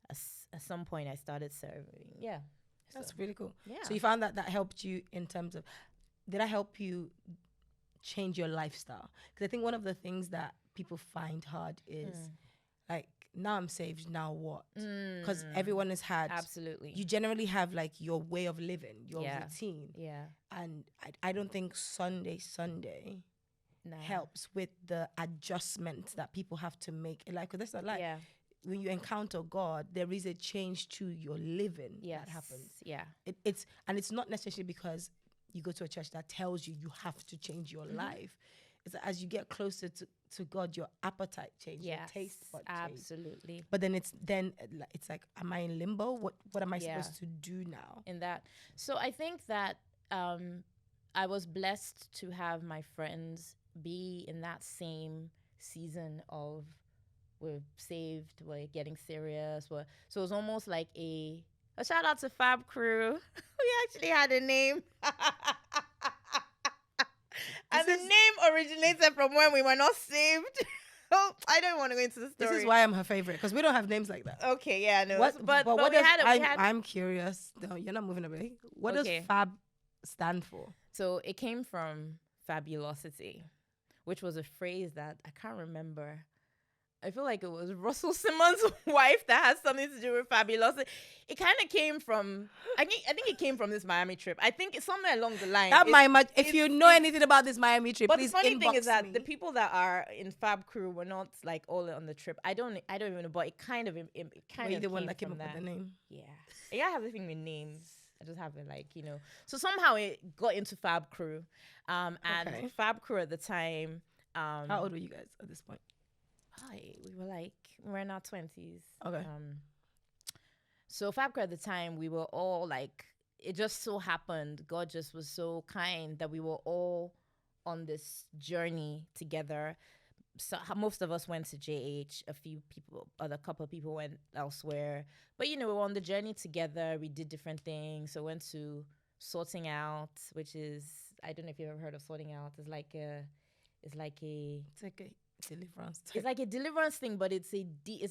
Speaker 2: at some point I started serving. Yeah,
Speaker 1: that's really cool. Yeah. So you found that helped you in terms of, did that help you change your lifestyle? Because I think one of the things that people find hard is like, now I'm saved, now what? Because everyone has had.
Speaker 2: Absolutely.
Speaker 1: You generally have like your way of living, your routine.
Speaker 2: Yeah.
Speaker 1: And I don't think Sunday helps with the adjustments that people have to make. Like, that's not like when you encounter God, there is a change to your living that happens.
Speaker 2: Yeah.
Speaker 1: It's not necessarily because you go to a church that tells you have to change your life. It's as you get closer to God, your appetite changes, your taste buds change.
Speaker 2: Absolutely.
Speaker 1: But then it's like, am I in limbo? What am I supposed to do now?
Speaker 2: In that. So I think that I was blessed to have my friends be in that same season of, we're saved, we're getting serious. So it was almost like a shout out to Fab Crew. We actually had a name. And the name originated from when we were not saved. Oh, I don't want to go into the story.
Speaker 1: This is why I'm her favorite, because we don't have names like that.
Speaker 2: Okay, yeah, no.
Speaker 1: But what we had. I'm curious. No, you're not moving away. What does Fab stand for?
Speaker 2: So it came from fabulosity, which was a phrase that I can't remember. I feel like it was Russell Simmons' wife that has something to do with fabulosity. It kind of came from, I think it came from this Miami trip. I think it's somewhere along the line.
Speaker 1: If you know anything about this Miami trip, please inbox me. But the funny thing is that
Speaker 2: the people that are in Fab Crew were not like all on the trip. I don't even know, but it kind of
Speaker 1: Were you the one that came up with the name?
Speaker 2: Yeah. Yeah, I have a thing with names. I just have it like, So somehow it got into Fab Crew. And Fab Crew at the time.
Speaker 1: How old were you guys at this point?
Speaker 2: We're in our 20s.
Speaker 1: Okay.
Speaker 2: So Fab Crew at the time, we were all like, it just so happened, God just was so kind that we were all on this journey together. So most of us went to JH, a couple of people went elsewhere. But, we were on the journey together. We did different things. So went to Sorting Out, which is, I don't know if you've ever heard of Sorting Out. It's like a
Speaker 1: deliverance.
Speaker 2: It's like a deliverance thing, but it's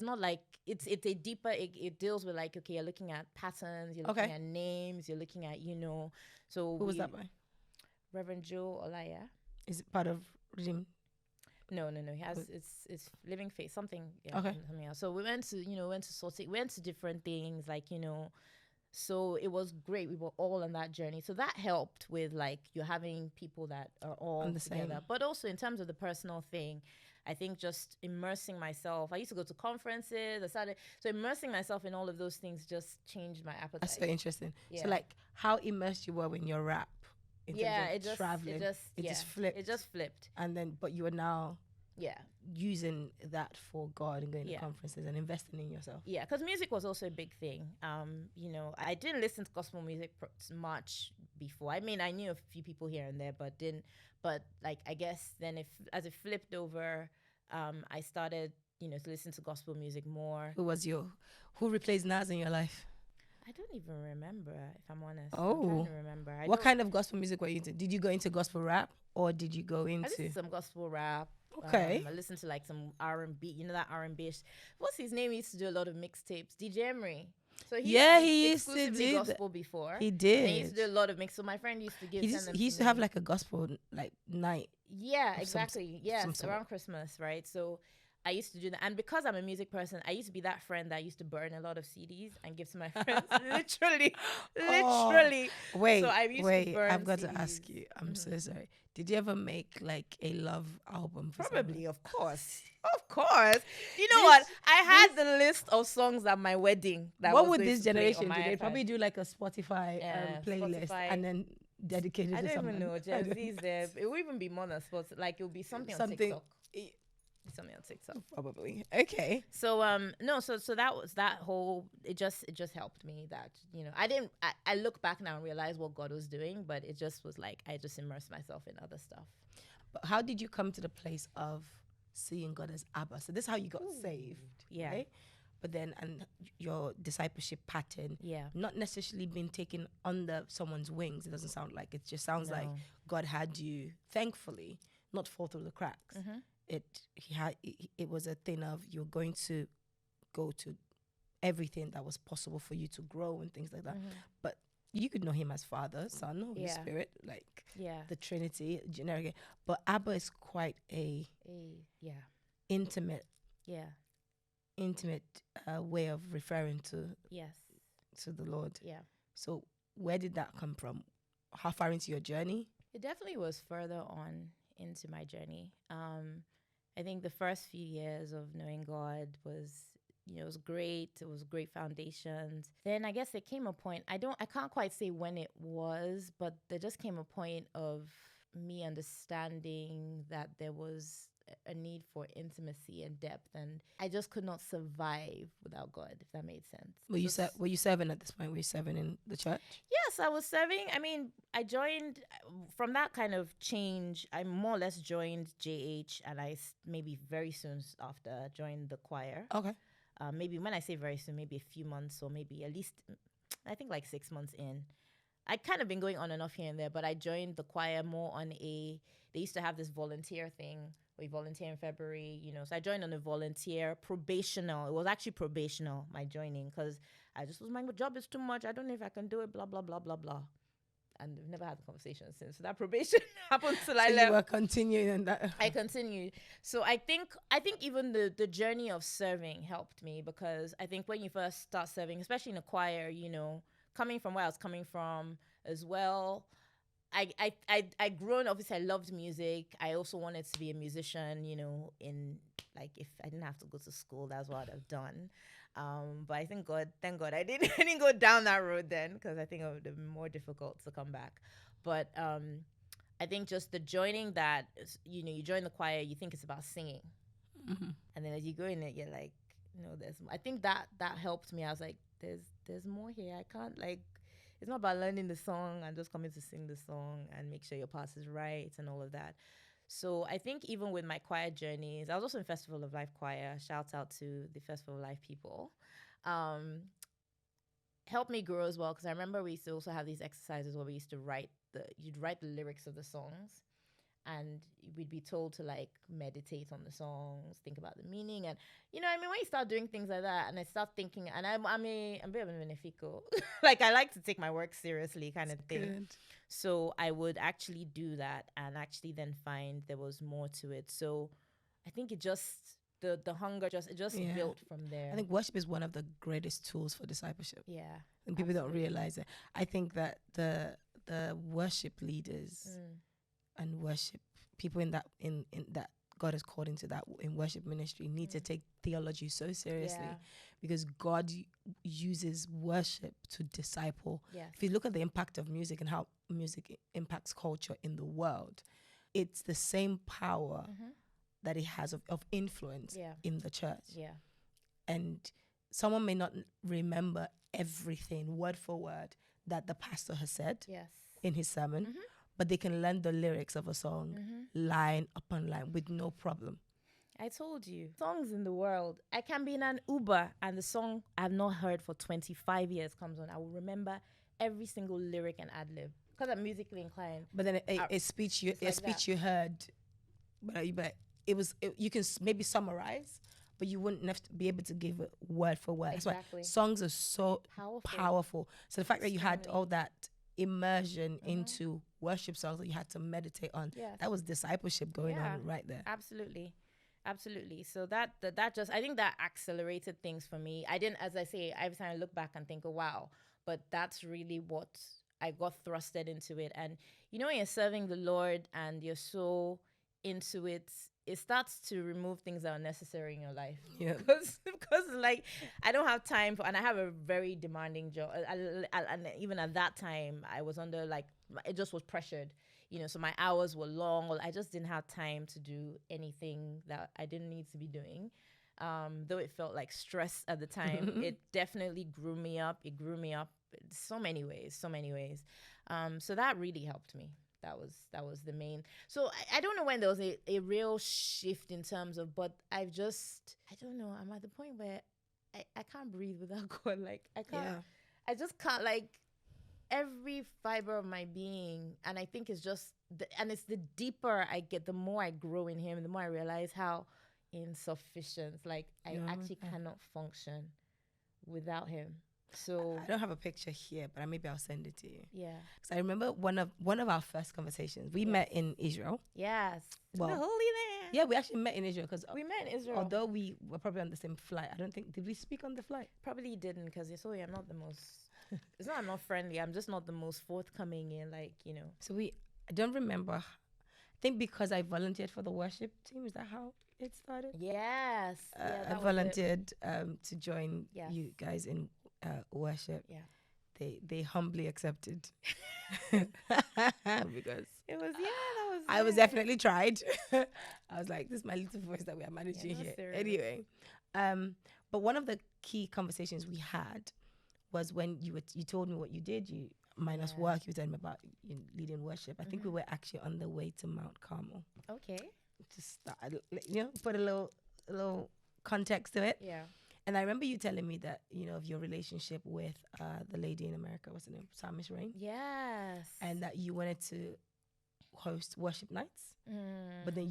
Speaker 2: not like, it's a deeper, it deals with like, okay, you're looking at patterns, you're looking at names, you're looking at, So
Speaker 1: who was that by?
Speaker 2: Reverend Joe Olaya.
Speaker 1: Is it part of Redeem?
Speaker 2: No. He has it's Living Faith, something. Yeah,
Speaker 1: okay.
Speaker 2: Something else. So we went to sorting, we went to different things, like So it was great. We were all on that journey. So that helped with like you're having people that are all together. But also in terms of the personal thing, I think just immersing myself. I used to go to conferences. So immersing myself in all of those things just changed my appetite.
Speaker 1: That's very interesting. Yeah. So like how immersed you were when you're rap. Traveling. It just flipped.
Speaker 2: It just flipped.
Speaker 1: And then, but you are now using that for God and going to conferences and investing in yourself.
Speaker 2: Yeah, because music was also a big thing. I didn't listen to gospel music much before. I mean, I knew a few people here and there, but didn't. But like, I guess then as it flipped over, I started, to listen to gospel music more.
Speaker 1: Who replaced Nas in your life?
Speaker 2: I don't even remember, if I'm honest.
Speaker 1: Oh.
Speaker 2: I'm trying to remember.
Speaker 1: What kind of gospel music were you into? Did you go into gospel rap or did you go into...
Speaker 2: I listened to some gospel rap.
Speaker 1: Okay.
Speaker 2: I listened to like some R&B. That R&B. What's his name? He used to do a lot of mixtapes. DJ Emery. So he used to do gospel before.
Speaker 1: He did.
Speaker 2: And he used to do a lot of mix. So my friend used to give.
Speaker 1: He used to have like a gospel like night.
Speaker 2: Yeah, exactly. Yes, around Christmas, right? So I used to do that. And because I'm a music person, I used to be that friend that used to burn a lot of CDs and give to my friends. literally.
Speaker 1: Wait,
Speaker 2: so I used to burn
Speaker 1: I've got
Speaker 2: CDs.
Speaker 1: to ask you. I'm so sorry. Did you ever make like a love album for
Speaker 2: Probably,
Speaker 1: someone?
Speaker 2: of course. Of course. You know what? I had the list of songs at my wedding.
Speaker 1: What would this generation do? They'd probably do like a Spotify playlist and then dedicate it to someone.
Speaker 2: I don't even know. Gen Z's there. It will even be more than sports. Like it will be something on TikTok. Something on TikTok.
Speaker 1: Probably. Okay.
Speaker 2: So so that was that whole it just helped me that I look back now and realize what God was doing, but it just was like I just immersed myself in other stuff.
Speaker 1: But how did you come to the place of seeing God as Abba? So this is how you got saved.
Speaker 2: Yeah.
Speaker 1: Right? But then and your discipleship pattern, not necessarily being taken under someone's wings. It doesn't sound like it just sounds like God had you, thankfully, not fall through the cracks.
Speaker 2: Mm-hmm.
Speaker 1: It was a thing of you're going to go to everything that was possible for you to grow and things like that. Mm-hmm. But you could know him as Father, Son, Holy Spirit, like the Trinity, generic. But Abba is quite a intimate way of referring to the Lord.
Speaker 2: Yeah.
Speaker 1: So where did that come from? How far into your journey?
Speaker 2: It definitely was further on into my journey. I think the first few years of knowing God was, it was great. It was great foundations. Then I guess there came a point, I can't quite say when it was, but there just came a point of me understanding that there was a need for intimacy and depth, and I just could not survive without God, if that made sense.
Speaker 1: Were you serving at this point? Were you serving in the church?
Speaker 2: Yes, I was serving. I mean, I joined from that kind of change. I more or less joined JH, and I maybe very soon after joined the choir.
Speaker 1: Okay.
Speaker 2: Maybe when I say very soon, maybe a few months or maybe at least, I think like 6 months in. I kind of been going on and off here and there, but I joined the choir more on they used to have this volunteer thing. We volunteer in February, so I joined on a volunteer probational. It was actually probational, my joining, because I just was my job is too much. I don't know if I can do it, blah, blah, blah, blah, blah. And we've never had the conversation since. So that probation happened till I left.
Speaker 1: You were continuing in that.
Speaker 2: I continued. So I think even the journey of serving helped me, because I think when you first start serving, especially in a choir, coming from where I was coming from as well, I grown, obviously I loved music. I also wanted to be a musician, in like if I didn't have to go to school, that's what I'd have done. But I think thank God, I didn't, I didn't go down that road then, because I think it would have been more difficult to come back. But I think just the joining that, you join the choir, you think it's about singing. And then as you go in it, you're like, there's, I think that helped me. I was like, there's more here. I can't, like, it's not about learning the song and just coming to sing the song and make sure your part is right and all of that. So I think even with my choir journeys, I was also in Festival of Life choir. Shout out to the Festival of Life people. Helped me grow as well, because I remember we used to also have these exercises where we used to you'd write the lyrics of the songs, and we'd be told to like meditate on the songs, think about the meaning, and when you start doing things like that, and I start thinking, and I'm a bit of a benefico, like I like to take my work seriously, kind of thing. Good. So I would actually do that, and actually then find there was more to it. So I think it just the hunger just built from there.
Speaker 1: I think worship is one of the greatest tools for discipleship.
Speaker 2: Yeah,
Speaker 1: and people don't realize it. I think that the worship leaders and worship people in that God has called into that in worship ministry need to take theology so seriously, because God uses worship to disciple.
Speaker 2: Yes.
Speaker 1: If you look at the impact of music and how music impacts culture in the world, it's the same power that it has of influence in the church.
Speaker 2: Yeah.
Speaker 1: And someone may not remember everything word for word that the pastor has said in his sermon, but they can learn the lyrics of a song line upon line with no problem.
Speaker 2: I told you, songs in the world, I can be in an Uber and the song I've not heard for 25 years comes on. I will remember every single lyric and ad-lib because I'm musically inclined.
Speaker 1: But then a speech you heard, but you can maybe summarize, but you wouldn't have to be able to give it word for word.
Speaker 2: Exactly.
Speaker 1: That's why songs are so powerful. So the fact that you had all that immersion into worship songs that you had to meditate on, that was discipleship going on right there.
Speaker 2: Absolutely. So that just, I think that accelerated things for me. I didn't, as I say, every time I look back and think, oh wow, but that's really what I got thrusted into it. And when you're serving the Lord and you're so into it, it starts to remove things that are necessary in your life. Yeah. Because like I don't have time for, and I have a very demanding job. And even at that time, I was under it just was pressured. So my hours were long. I just didn't have time to do anything that I didn't need to be doing. Though it felt like stress at the time, it definitely grew me up. It grew me up in so many ways. So that really helped me. That was the main. So I don't know when there was a real shift in terms of, but I don't know. I'm at the point where I can't breathe without God. Like I can't. Yeah. I just can't, like, every fiber of my being. And I think it's just, and it's the deeper I get, the more I grow in Him, the more I realize how insufficient, like I actually cannot function without Him. So
Speaker 1: I don't have a picture here, but maybe I'll send it to you.
Speaker 2: Yeah.
Speaker 1: Because I remember one of our first conversations. We met in Israel.
Speaker 2: Yes.
Speaker 1: Well,
Speaker 2: the Holy Land.
Speaker 1: Yeah, we actually met in Israel because
Speaker 2: we met in Israel.
Speaker 1: Although we were probably on the same flight, I don't think, did we speak on the flight?
Speaker 2: Probably didn't, because you saw I'm not the most. It's not I'm not friendly. I'm just not the most forthcoming in
Speaker 1: So I don't remember. I think because I volunteered for the worship team. Is that how it started?
Speaker 2: Yes.
Speaker 1: I volunteered to join you guys in worship.
Speaker 2: Yeah.
Speaker 1: They humbly accepted because
Speaker 2: it was
Speaker 1: I was definitely tried. I was like, this is my little voice that we are managing here. Serious. Anyway, but one of the key conversations we had was when you told me what you did. You minus work. You were telling me about leading worship. I think we were actually on the way to Mount Carmel.
Speaker 2: Okay.
Speaker 1: Just put a little context to it.
Speaker 2: Yeah.
Speaker 1: And I remember you telling me that, of your relationship with the lady in America, what's her name? Psalmist Rain.
Speaker 2: Yes.
Speaker 1: And that you wanted to host worship nights. But then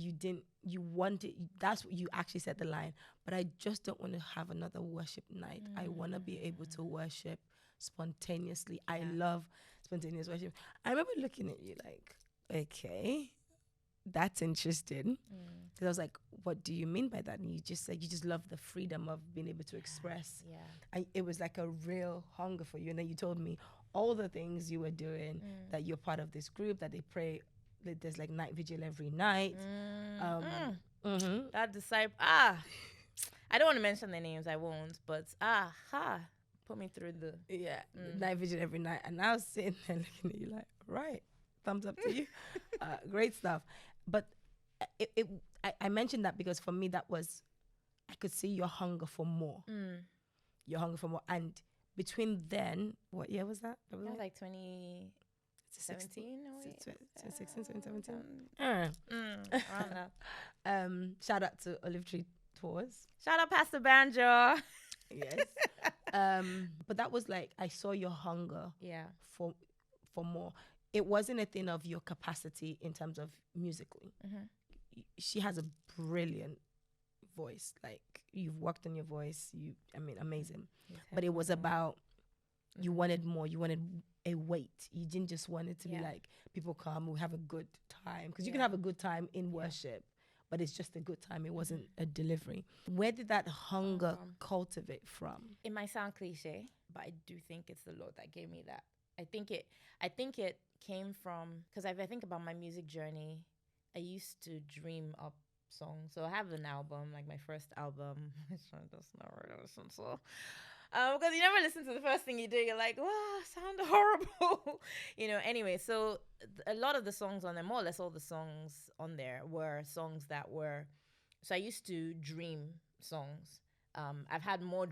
Speaker 1: that's what you actually said the line. But I just don't want to have another worship night. I want to be able to worship spontaneously. I love spontaneous worship. I remember looking at you like, okay, that's interesting. Because I was like, what do you mean by that? And you just said you just love the freedom of being able to express.
Speaker 2: Yeah.
Speaker 1: It was like a real hunger for you. And then you told me all the things you were doing, that you're part of this group, that they pray, that there's like night vigil every night.
Speaker 2: That disciple, I don't want to mention their names. I won't. But put me through the
Speaker 1: night vision every night. And I was sitting there looking at you like, right, thumbs up to you. Great stuff. But I mentioned that because for me that was, I could see your hunger for more. Your hunger for more. And between then, what year was that?
Speaker 2: That was like 2017 or
Speaker 1: 16, 17.
Speaker 2: Around that.
Speaker 1: Shout out to Olive Tree Tours.
Speaker 2: Shout out Pastor Banjo.
Speaker 1: Yes. But that was like, I saw your hunger for more. It wasn't a thing of your capacity in terms of musically. She has a brilliant voice. Like, you've worked on your voice. Amazing. But it was about, you wanted more. You wanted a weight. You didn't just want it to be like, people come, we have a good time. Because you can have a good time in worship, but it's just a good time. It wasn't a delivery. Where did that hunger cultivate from?
Speaker 2: It might sound cliche, but I do think it's the Lord that gave me that. I think it came from, because if I think about my music journey, I used to dream up songs. So I have an album, like my first album, which one does not really listen to. Because you never listen to the first thing you do, you're like, wow, sound horrible. Anyway, so a lot of the songs on there, more or less all the songs on there were songs that were, so I used to dream songs. I've had more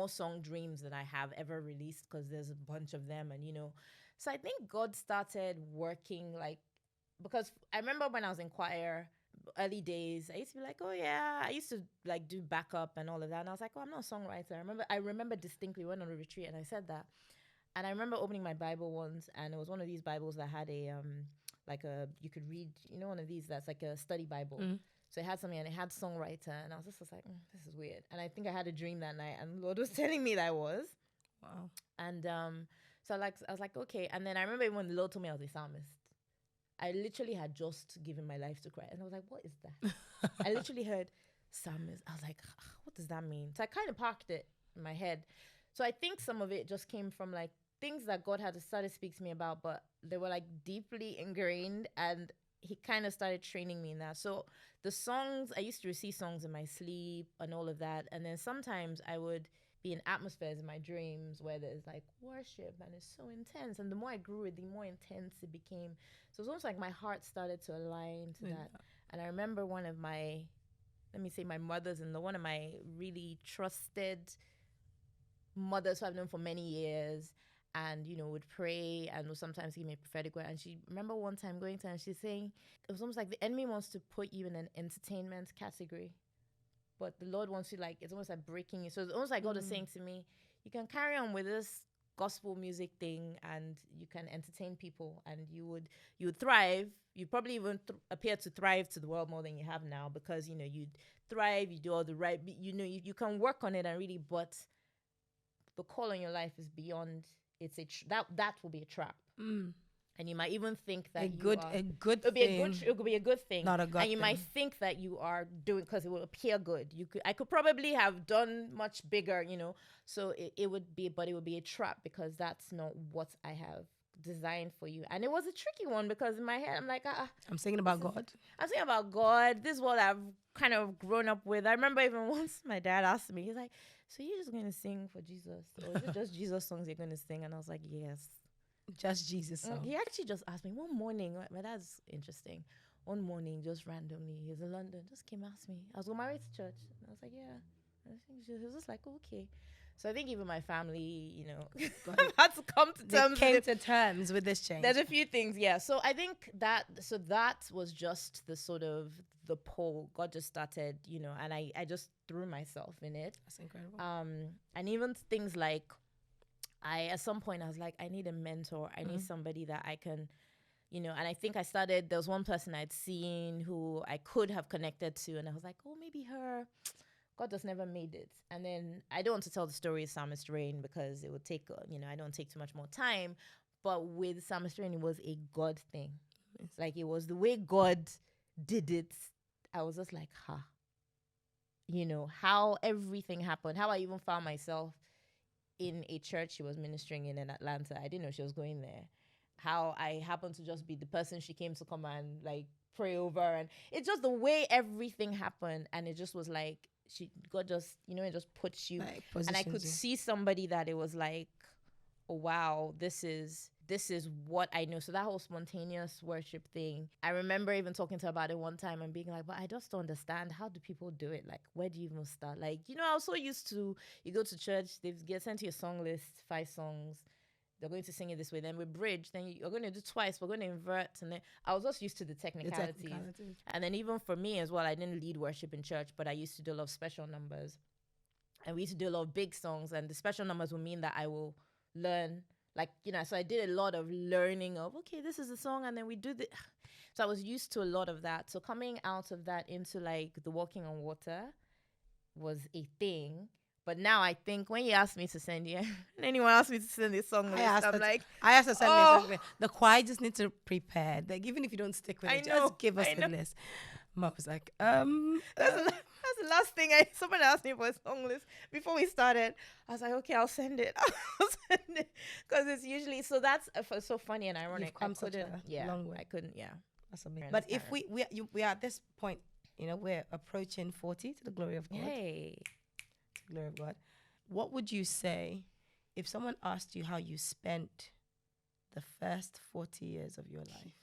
Speaker 2: song dreams than I have ever released, because there's a bunch of them. And, so I think God started working, like, because I remember when I was in choir, early days, I used to be like, oh yeah, I used to like do backup and all of that. And I was like, oh, I'm not a songwriter. I remember distinctly, went on a retreat and I said that. And I remember opening my Bible once, and it was one of these Bibles that had a, you could read, one of these that's like a study Bible. So it had something and it had songwriter, and I was just like, this is weird. And I think I had a dream that night, and the Lord was telling me that I was.
Speaker 1: Wow. And
Speaker 2: so I was like, okay. And then I remember when the Lord told me I was a psalmist. I literally had just given my life to Christ. And I was like, what is that? I literally heard psalmist. I was like, what does that mean? So I kind of parked it in my head. So I think some of it just came from like things that God had started to speak to me about, but they were like deeply ingrained, and he kind of started training me in that. So the songs, I used to receive songs in my sleep and all of that. And then sometimes I would be in atmospheres in my dreams where there's like worship and it's so intense. And the more I grew it, the more intense it became. So it was almost like my heart started to align to that. And I remember one of my, my mothers-in-law, one of my really trusted mothers who I've known for many years, and, would pray and would sometimes give me a prophetic word. And she remember one time going to her and she's saying, it was almost like the enemy wants to put you in an entertainment category, but the Lord wants you, like, it's almost like breaking you. So it's almost like God is saying to me, you can carry on with this gospel music thing and you can entertain people, and you would thrive. You probably even appear to thrive to the world more than you have now, because, you thrive, you do all the right, you can work on it and really, but the call on your life is beyond. It's that will be a trap. And you might even think that it could be a good thing,
Speaker 1: not a good thing.
Speaker 2: And you might think that you are doing, because it will appear good. I could probably have done much bigger, so it would be a trap, because that's not what I have designed for you. And it was a tricky one, because in my head I'm like,
Speaker 1: I'm thinking about God.
Speaker 2: I'm thinking about God. This is what I've kind of grown up with. I remember even once my dad asked me, he's like, so you're just going to sing for Jesus? Or is it just Jesus songs you're going to sing? And I was like, yes.
Speaker 1: Just Jesus songs.
Speaker 2: He actually just asked me one morning. My dad's interesting. One morning, just randomly, he was in London, just came asked me. I was on my way to church. And I was like, yeah. And he was just like, okay. So I think even my family, had to come to terms.
Speaker 1: They came to terms with this change.
Speaker 2: There's a few things, yeah. So I think that was just the sort of the pull. God just started, and I just threw myself in it.
Speaker 1: That's incredible.
Speaker 2: And even things like, at some point I was like, I need a mentor. I need somebody that I can, and I think there was one person I'd seen who I could have connected to, and I was like, oh, maybe her. God just never made it. And then I don't want to tell the story of Psalmist Rain, because it would take, I don't take too much more time. But with Psalmist Rain, it was a God thing. It's like, it was the way God did it. I was just like, how everything happened, how I even found myself in a church she was ministering in Atlanta. I didn't know she was going there. How I happened to just be the person she came to come and like pray over. And it's just the way everything happened. And it just was like, God just, it just puts you.
Speaker 1: Like,
Speaker 2: And I could
Speaker 1: positions you.
Speaker 2: see somebody that it was like, oh, wow, this is what I know. So that whole spontaneous worship thing, I remember even talking to her about it one time and being like, but I just don't understand. How do people do it? Like, where do you even start? Like, I was so used to, you go to church, they get sent to your song list, 5 songs. They're going to sing it this way. Then with bridge, then you're going to do twice. We're going to invert. And then I was just used to the technicalities. And then even for me as well, I didn't lead worship in church, but I used to do a lot of special numbers. And we used to do a lot of big songs. And the special numbers will mean that I will learn, like, so I did a lot of learning of, okay, this is the song. And then we do the. So I was used to a lot of that. So coming out of that into like the walking on water was a thing. But now I think when you ask me to send you, anyone asked me to send this song list, I'm like,
Speaker 1: I asked her to send me. The choir just need to prepare. Like, even if you don't stick with it, just give us the list. Mom was like,
Speaker 2: That's the last thing someone asked me for a song list before we started. I was like, okay, I'll send it. Because it's usually, so that's so funny and ironic.
Speaker 1: You've come such a long way.
Speaker 2: I couldn't,
Speaker 1: That's amazing. But if we are at this point, we're approaching 40 to the glory of God.
Speaker 2: Hey.
Speaker 1: Glory of God. What would you say if someone asked you how you spent the first 40 years of your life?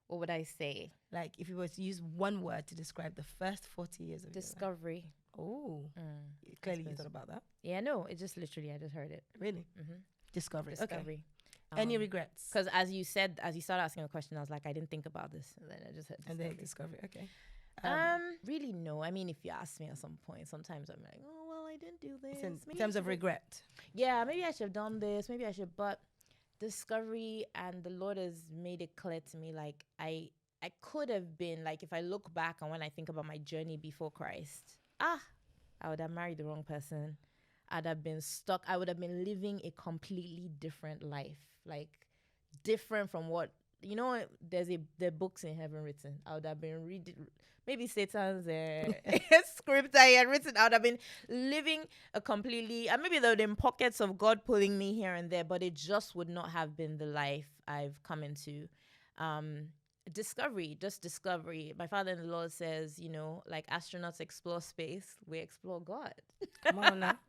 Speaker 2: What would I say?
Speaker 1: Like, if you were to use one word to describe the first 40 years of
Speaker 2: discovery.
Speaker 1: Your life. Oh. Clearly you thought about that.
Speaker 2: Yeah, no, it just literally, I just heard it.
Speaker 1: Really?
Speaker 2: Mm-hmm.
Speaker 1: Discovery. Okay. Any regrets?
Speaker 2: Because as you started asking the question, I was like, I didn't think about this. And then I just heard discovery.
Speaker 1: And then discovery. Okay.
Speaker 2: Really, no. I mean, if you ask me at some point, sometimes I'm like, oh, well, I didn't do this.
Speaker 1: In terms of regret.
Speaker 2: Yeah, maybe I should have done this. Maybe I should. But discovery, and the Lord has made it clear to me, like, I could have been, like, if I look back and when I think about my journey before Christ, I would have married the wrong person. I'd have been stuck. I would have been living a completely different life, like, different from what, there are books in heaven written. I would have been reading, maybe Satan's script I had written. I would have been living a completely, and maybe there would have been pockets of God pulling me here and there, but it just would not have been the life I've come into. Discovery. My father in the Lord says, like astronauts explore space, we explore God.
Speaker 1: Come on now.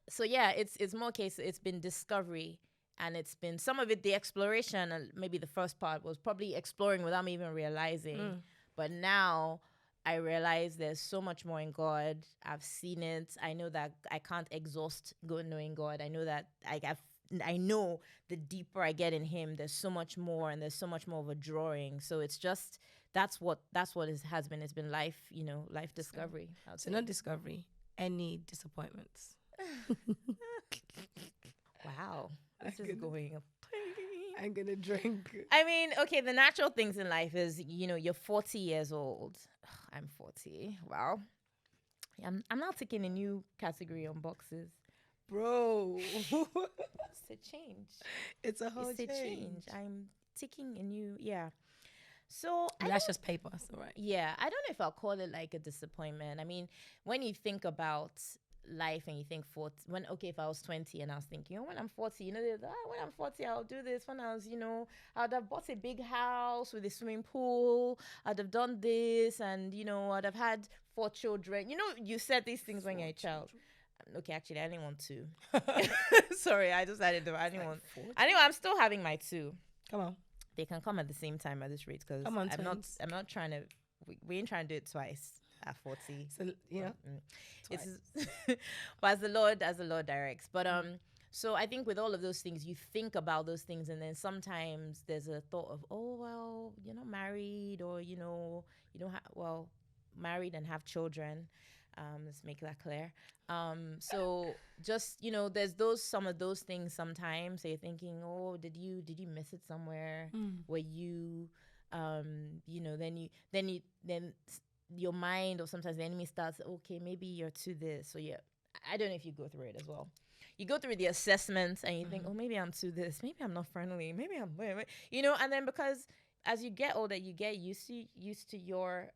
Speaker 2: So yeah, it's more case. It's been discovery. And it's been some of it, the exploration, and maybe the first part was probably exploring without me even realizing. But now I realize there's so much more in God. I've seen it. I know that I can't exhaust knowing God. I know that I know the deeper I get in Him, there's so much more, and there's so much more of a drawing. So it's just that's what it has been. It's been life, life discovery.
Speaker 1: So not discovery. Any disappointments?
Speaker 2: Wow. This is going up.
Speaker 1: I'm going to drink.
Speaker 2: I mean, okay, the natural things in life is, you're 40 years old. I'm 40. Wow. I'm now taking a new category on boxes.
Speaker 1: Bro.
Speaker 2: It's a change.
Speaker 1: It's a whole
Speaker 2: change. I'm taking a new, So
Speaker 1: that's just paper, so right.
Speaker 2: Yeah, I don't know if I'll call it like a disappointment. I mean, when you think about life and you think 40, if I was 20 and I was thinking, when I'm 40, when I'm 40, I'll do this. When I was, I'd have bought a big house with a swimming pool. I'd have done this, and, I'd have had 4 children. You said these things when you're a child. Okay, actually, I didn't want 2. Sorry, I decided to. I didn't want. Anyway, I'm still having my 2.
Speaker 1: Come on.
Speaker 2: They can come at the same time at this rate, because I'm not trying to. We ain't trying to do it twice at 40.
Speaker 1: So
Speaker 2: it's but as the Lord directs. But so I think with all of those things, you think about those things, and then sometimes there's a thought of, oh well, you're not married, or you don't have married and have children. Let's make that clear. So just, there's some of those things sometimes. So you're thinking, oh, did you miss it somewhere? Were you, then your mind, or sometimes the enemy starts, okay, maybe you're to this. So yeah, I don't know if you go through it as well. You go through the assessments and you think, oh, maybe I'm to this. Maybe I'm not friendly. Maybe I'm, and then because as you get older, you get used to your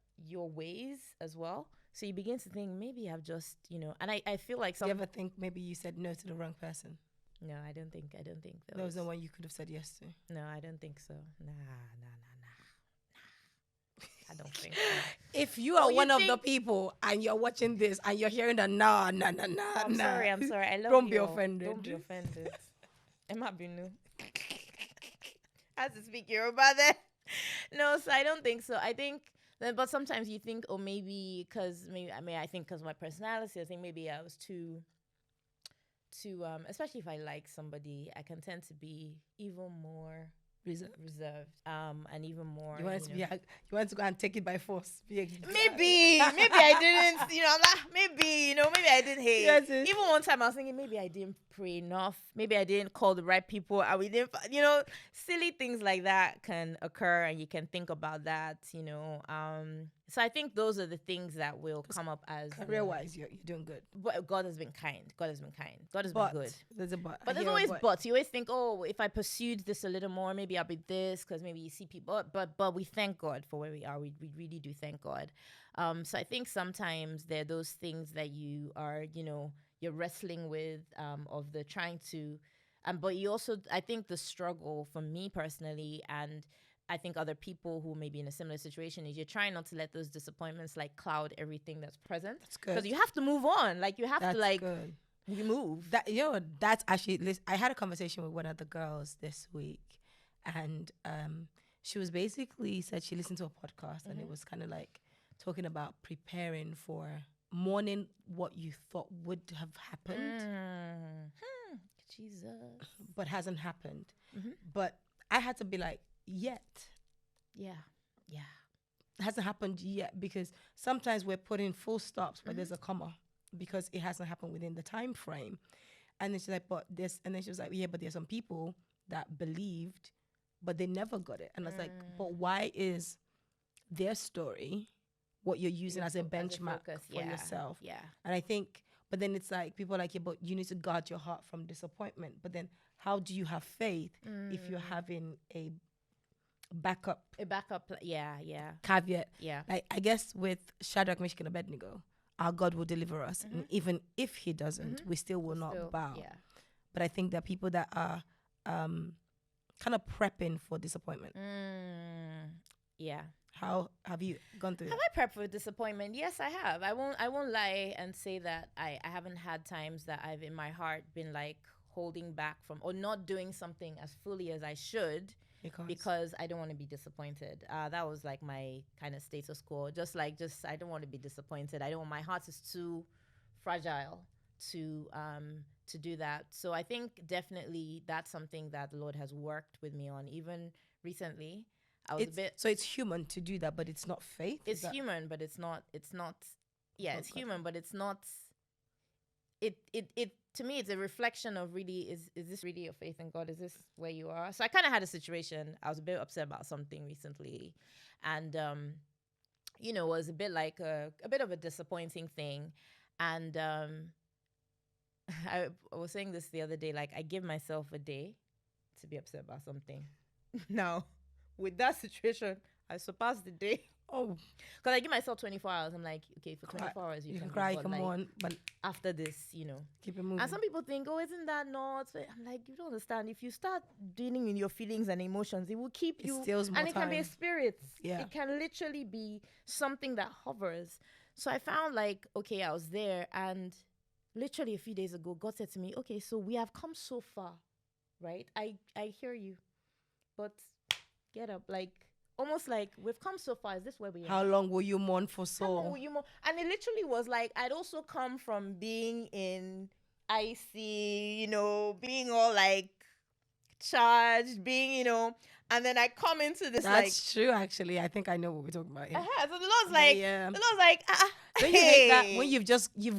Speaker 2: ways as well. So you begin to think, maybe I've just, and I feel like
Speaker 1: Do you ever think maybe you said no to the wrong person?
Speaker 2: No, I don't think
Speaker 1: there was the one you could have said yes to.
Speaker 2: No, I don't think so. Nah. I don't think so.
Speaker 1: If you are
Speaker 2: you
Speaker 1: one of the
Speaker 2: think-
Speaker 1: people and you're watching this and you're hearing the nah,
Speaker 2: I'm sorry. I love
Speaker 1: Don't
Speaker 2: you
Speaker 1: be
Speaker 2: all.
Speaker 1: offended.
Speaker 2: Don't be offended. Emma Binu. I have to speak Yoruba there. No, so I don't think so. I think, but sometimes you think, oh, maybe because I think because my personality, I think maybe I was too, especially if I like somebody, I can tend to be even more reserved, and even more.
Speaker 1: You want to go and take it by force.
Speaker 2: Maybe I didn't. I'm like maybe I didn't. Hey,
Speaker 1: Yes,
Speaker 2: even one time I was thinking maybe I didn't pray enough. Maybe I didn't call the right people, and we didn't. Silly things like that can occur, and you can think about that. So I think those are the things that will come up as
Speaker 1: career-wise. You're doing good.
Speaker 2: But God has been kind. God has been good.
Speaker 1: There's a but.
Speaker 2: But there's always buts. You always think, oh, if I pursued this a little more, maybe I'll be this, because maybe you see people. But we thank God for where we are. We really do thank God. So I think sometimes there are those things that you are, you're wrestling with, of the trying to, but you also, I think the struggle for me personally, and I think other people who may be in a similar situation, is you're trying not to let those disappointments like cloud everything that's present.
Speaker 1: That's good.
Speaker 2: Because you have to move on. Like you have
Speaker 1: That's
Speaker 2: to like.
Speaker 1: good.
Speaker 2: You move.
Speaker 1: That's actually. I had a conversation with one of the girls this week, and she was basically said she listened to a podcast, and it was kind of like talking about preparing for mourning what you thought would have happened,
Speaker 2: Jesus,
Speaker 1: but hasn't happened. But I had to be like, yet,
Speaker 2: yeah,
Speaker 1: it hasn't happened yet, because sometimes we're putting full stops where there's a comma, because it hasn't happened within the time frame. And then she's like, but this, and then she was like, yeah, but there's some people that believed, but they never got it. And I was like, but why is their story what you're using as a benchmark for yourself?
Speaker 2: Yeah.
Speaker 1: And I think, but then it's like, people are like, yeah, but you need to guard your heart from disappointment. But then how do you have faith if you're having a backup?
Speaker 2: Yeah.
Speaker 1: Caveat.
Speaker 2: Yeah.
Speaker 1: Like, I guess with Shadrach, Meshach, and Abednego, our God will deliver us. And even if he doesn't, we still will not bow.
Speaker 2: Yeah.
Speaker 1: But I think there are people that are kind of prepping for disappointment.
Speaker 2: Yeah.
Speaker 1: How have you gone through
Speaker 2: Have I prepped for disappointment? Yes, I have. I won't lie and say that I haven't had times that I've in my heart been like holding back from or not doing something as fully as I should because I don't want to be disappointed. That was like my kind of status quo. Just I don't want to be disappointed. My heart is too fragile to do that. So I think definitely that's something that the Lord has worked with me on. Even recently, I was
Speaker 1: so it's human to do that, but it's not faith.
Speaker 2: It's human, but it's not. Yeah, it's human, but it's not. It to me, it's a reflection of really is this really your faith in God? Is this where you are? So I kind of had a situation. I was a bit upset about something recently, and it was a bit like a bit of a disappointing thing, and I was saying this the other day. Like, I give myself a day to be upset about something. Now, with that situation, I surpassed the day. Oh, because I give myself 24 hours. I'm like, okay, for 24 hours you can
Speaker 1: cry, come on, but
Speaker 2: after this,
Speaker 1: keep it moving.
Speaker 2: And some people think, oh, isn't that not? I'm like, you don't understand. If you start dealing with your feelings and emotions, it will keep you.
Speaker 1: It steals more
Speaker 2: and it
Speaker 1: time.
Speaker 2: Can be a spirit.
Speaker 1: Yeah,
Speaker 2: it can literally be something that hovers. So I found like, okay, I was there, and literally a few days ago, God said to me, okay, so we have come so far, right? I hear you, but get up, like. Almost like we've come so far. Is this where we are?
Speaker 1: How long will you mourn for so?
Speaker 2: How long will you mourn? And it literally was like I'd also come from being in icy, being all like charged, being, and then I come into this.
Speaker 1: That's true. Actually, I think I know what we're talking about. Yeah.
Speaker 2: So the Lord's like,
Speaker 1: Don't you hate that when you've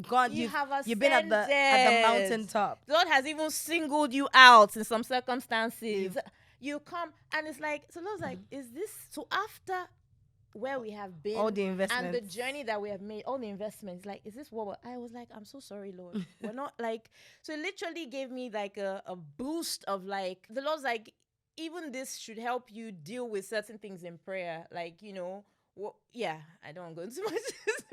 Speaker 1: gone, you've been at the mountaintop.
Speaker 2: The Lord has even singled you out in some circumstances. You come and it's like, so Lord's like, is this, so after where we have been,
Speaker 1: all the investments
Speaker 2: and the journey that we have made, all the investments, like, is this what I was like, I'm so sorry, Lord. We're not like, so it literally gave me like a boost of like, the Lord's like, even this should help you deal with certain things in prayer. Like, I don't go into too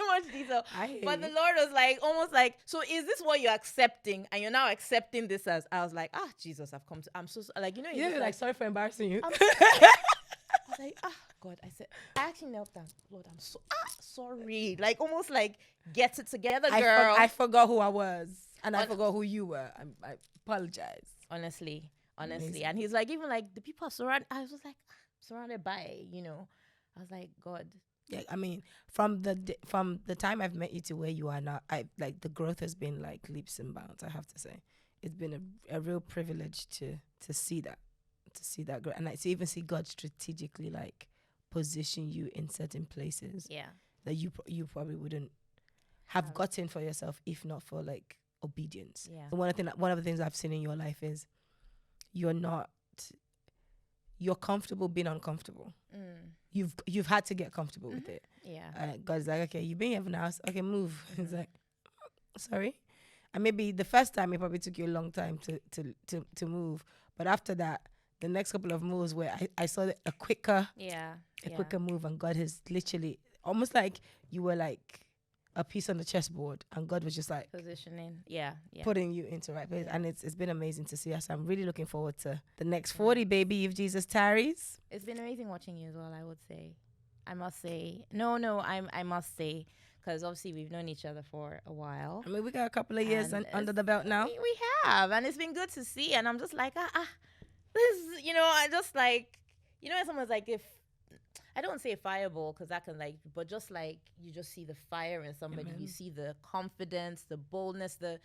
Speaker 2: much detail. But the Lord was like, almost like, so is this what you're accepting? And you're now accepting this as, I was like, Jesus, I'm so, like,
Speaker 1: you're like, sorry for embarrassing you.
Speaker 2: I was like, God, I said, I actually knelt down. Lord, I'm so sorry. Like, almost like, get it together, girl.
Speaker 1: I forgot who I was. And I forgot who you were. I apologize.
Speaker 2: Honestly.
Speaker 1: Amazing.
Speaker 2: And he's like, even like the people are surrounded. I was like, surrounded by, I was like, God.
Speaker 1: Yeah, I mean, from the time I've met you to where you are now, the growth has been like leaps and bounds. I have to say, it's been a real privilege to see that growth, and to even see God strategically like position you in certain places.
Speaker 2: Yeah,
Speaker 1: that you probably wouldn't have gotten for yourself if not for like obedience.
Speaker 2: Yeah,
Speaker 1: and one of the things I've seen in your life is you're comfortable being uncomfortable. You've had to get comfortable with it.
Speaker 2: Yeah.
Speaker 1: God's like, okay, you've been here for now. Okay, move. He's like, sorry. And maybe the first time it probably took you a long time to move, but after that, the next couple of moves where I saw a quicker move, and God has literally almost like you were like a piece on the chessboard, and God was just like
Speaker 2: positioning,
Speaker 1: putting you into right place, and it's been amazing to see us. I'm really looking forward to the next 40, baby, if Jesus tarries.
Speaker 2: It's been amazing watching you as well. I would say, I must say, I must say, because obviously we've known each other for a while.
Speaker 1: I mean, we got a couple of years under the belt now.
Speaker 2: We have, and it's been good to see. And I'm just like, this, I just like, someone's like, if. I don't say fireball because that can but just like you just see the fire in somebody. Amen. You see the confidence, the boldness, the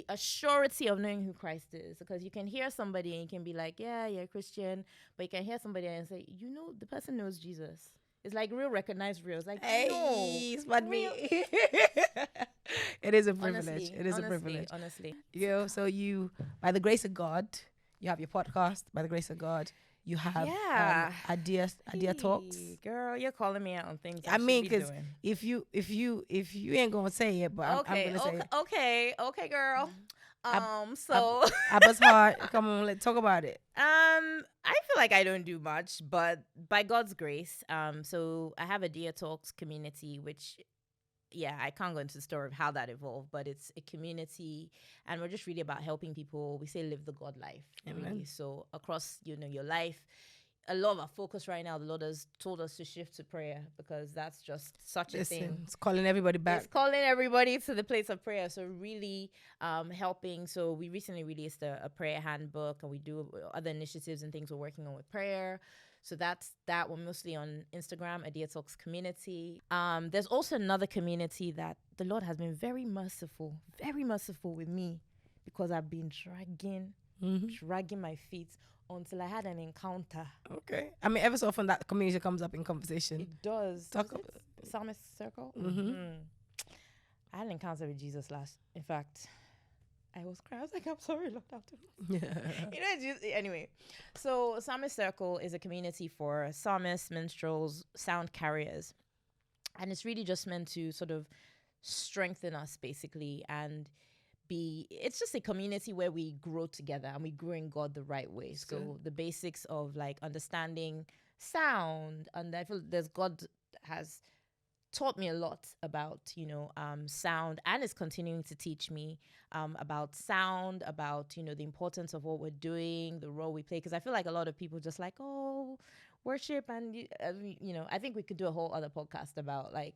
Speaker 2: assurity of knowing who Christ is. Because you can hear somebody and you can be like, yeah, you're a Christian, but you can hear somebody and say, the person knows Jesus. It's like real recognized real. It's like,
Speaker 1: hey, spot me. It is a privilege.
Speaker 2: Honestly,
Speaker 1: it is a privilege.
Speaker 2: Honestly.
Speaker 1: So you, by the grace of God, you have your podcast. By the grace of God, you have idea talks.
Speaker 2: Girl, you're calling me out on things
Speaker 1: I mean, because if you ain't gonna say it, but I'm gonna say it.
Speaker 2: Okay, girl.
Speaker 1: So Abba's heart. Come on, let's talk about it.
Speaker 2: I feel like I don't do much, but by God's grace, so I have a Dear Talks community, which. Yeah, I can't go into the story of how that evolved, but it's a community, and we're just really about helping people. We say live the God life.
Speaker 1: Amen.
Speaker 2: Really. So across, your life, a lot of our focus right now, the Lord has told us to shift to prayer because that's just such a thing.
Speaker 1: It's calling everybody back.
Speaker 2: It's calling everybody to the place of prayer. So really helping. So we recently released a prayer handbook, and we do other initiatives and things we're working on with prayer. So that's that. We're mostly on Instagram, a Dear Talks community. There's also another community that the Lord has been very merciful with me, because I've been dragging my feet until I had an encounter.
Speaker 1: Okay. I mean, ever so often that community comes up in conversation.
Speaker 2: It does. Psalmist Circle?
Speaker 1: Mm-hmm.
Speaker 2: I had an encounter with Jesus in fact, I was crying. I was like, I'm sorry, Lord. Yeah. Anyway, so Psalmist Circle is a community for psalmists, minstrels, sound carriers. And it's really just meant to sort of strengthen us, basically, and it's just a community where we grow together and we grow in God the right way. So the basics of like understanding sound, and I feel God has taught me a lot about, sound, and is continuing to teach me about sound, about, the importance of what we're doing, the role we play. Because I feel like a lot of people just like, worship. And, I think we could do a whole other podcast about like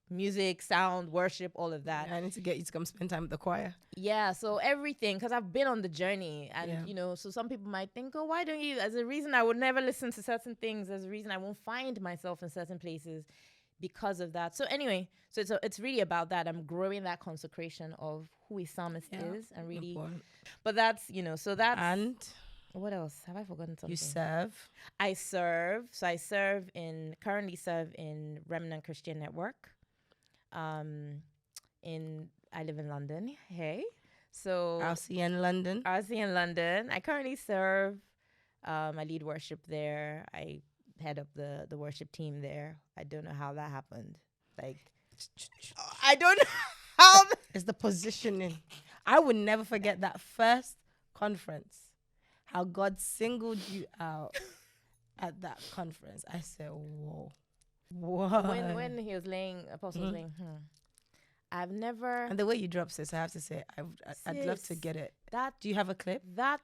Speaker 2: music, sound, worship, all of that.
Speaker 1: I need to get you to come spend time with the choir.
Speaker 2: Yeah, so everything, because I've been on the journey, and so some people might think, why don't you? There's a reason I would never listen to certain things. There's a reason I won't find myself in certain places because of that. So anyway, so it's really about that. I'm growing that consecration of who a psalmist is, and really important. But that's so that's. And what else have I forgotten? Something.
Speaker 1: You serve.
Speaker 2: I serve. So I currently serve in Remnant Christian Network. I live in London. Hey, so
Speaker 1: RC in London.
Speaker 2: I currently serve. I lead worship there. I head up the worship team there. I don't know how that happened. Like, I don't know how.
Speaker 1: It's the positioning. I would never forget that first conference. How God singled you out at that conference. I said, whoa.
Speaker 2: When he was laying, Apostle was laying, I've never.
Speaker 1: And the way you dropped this, I have to say, I'd love to get it. Do you have a clip?
Speaker 2: That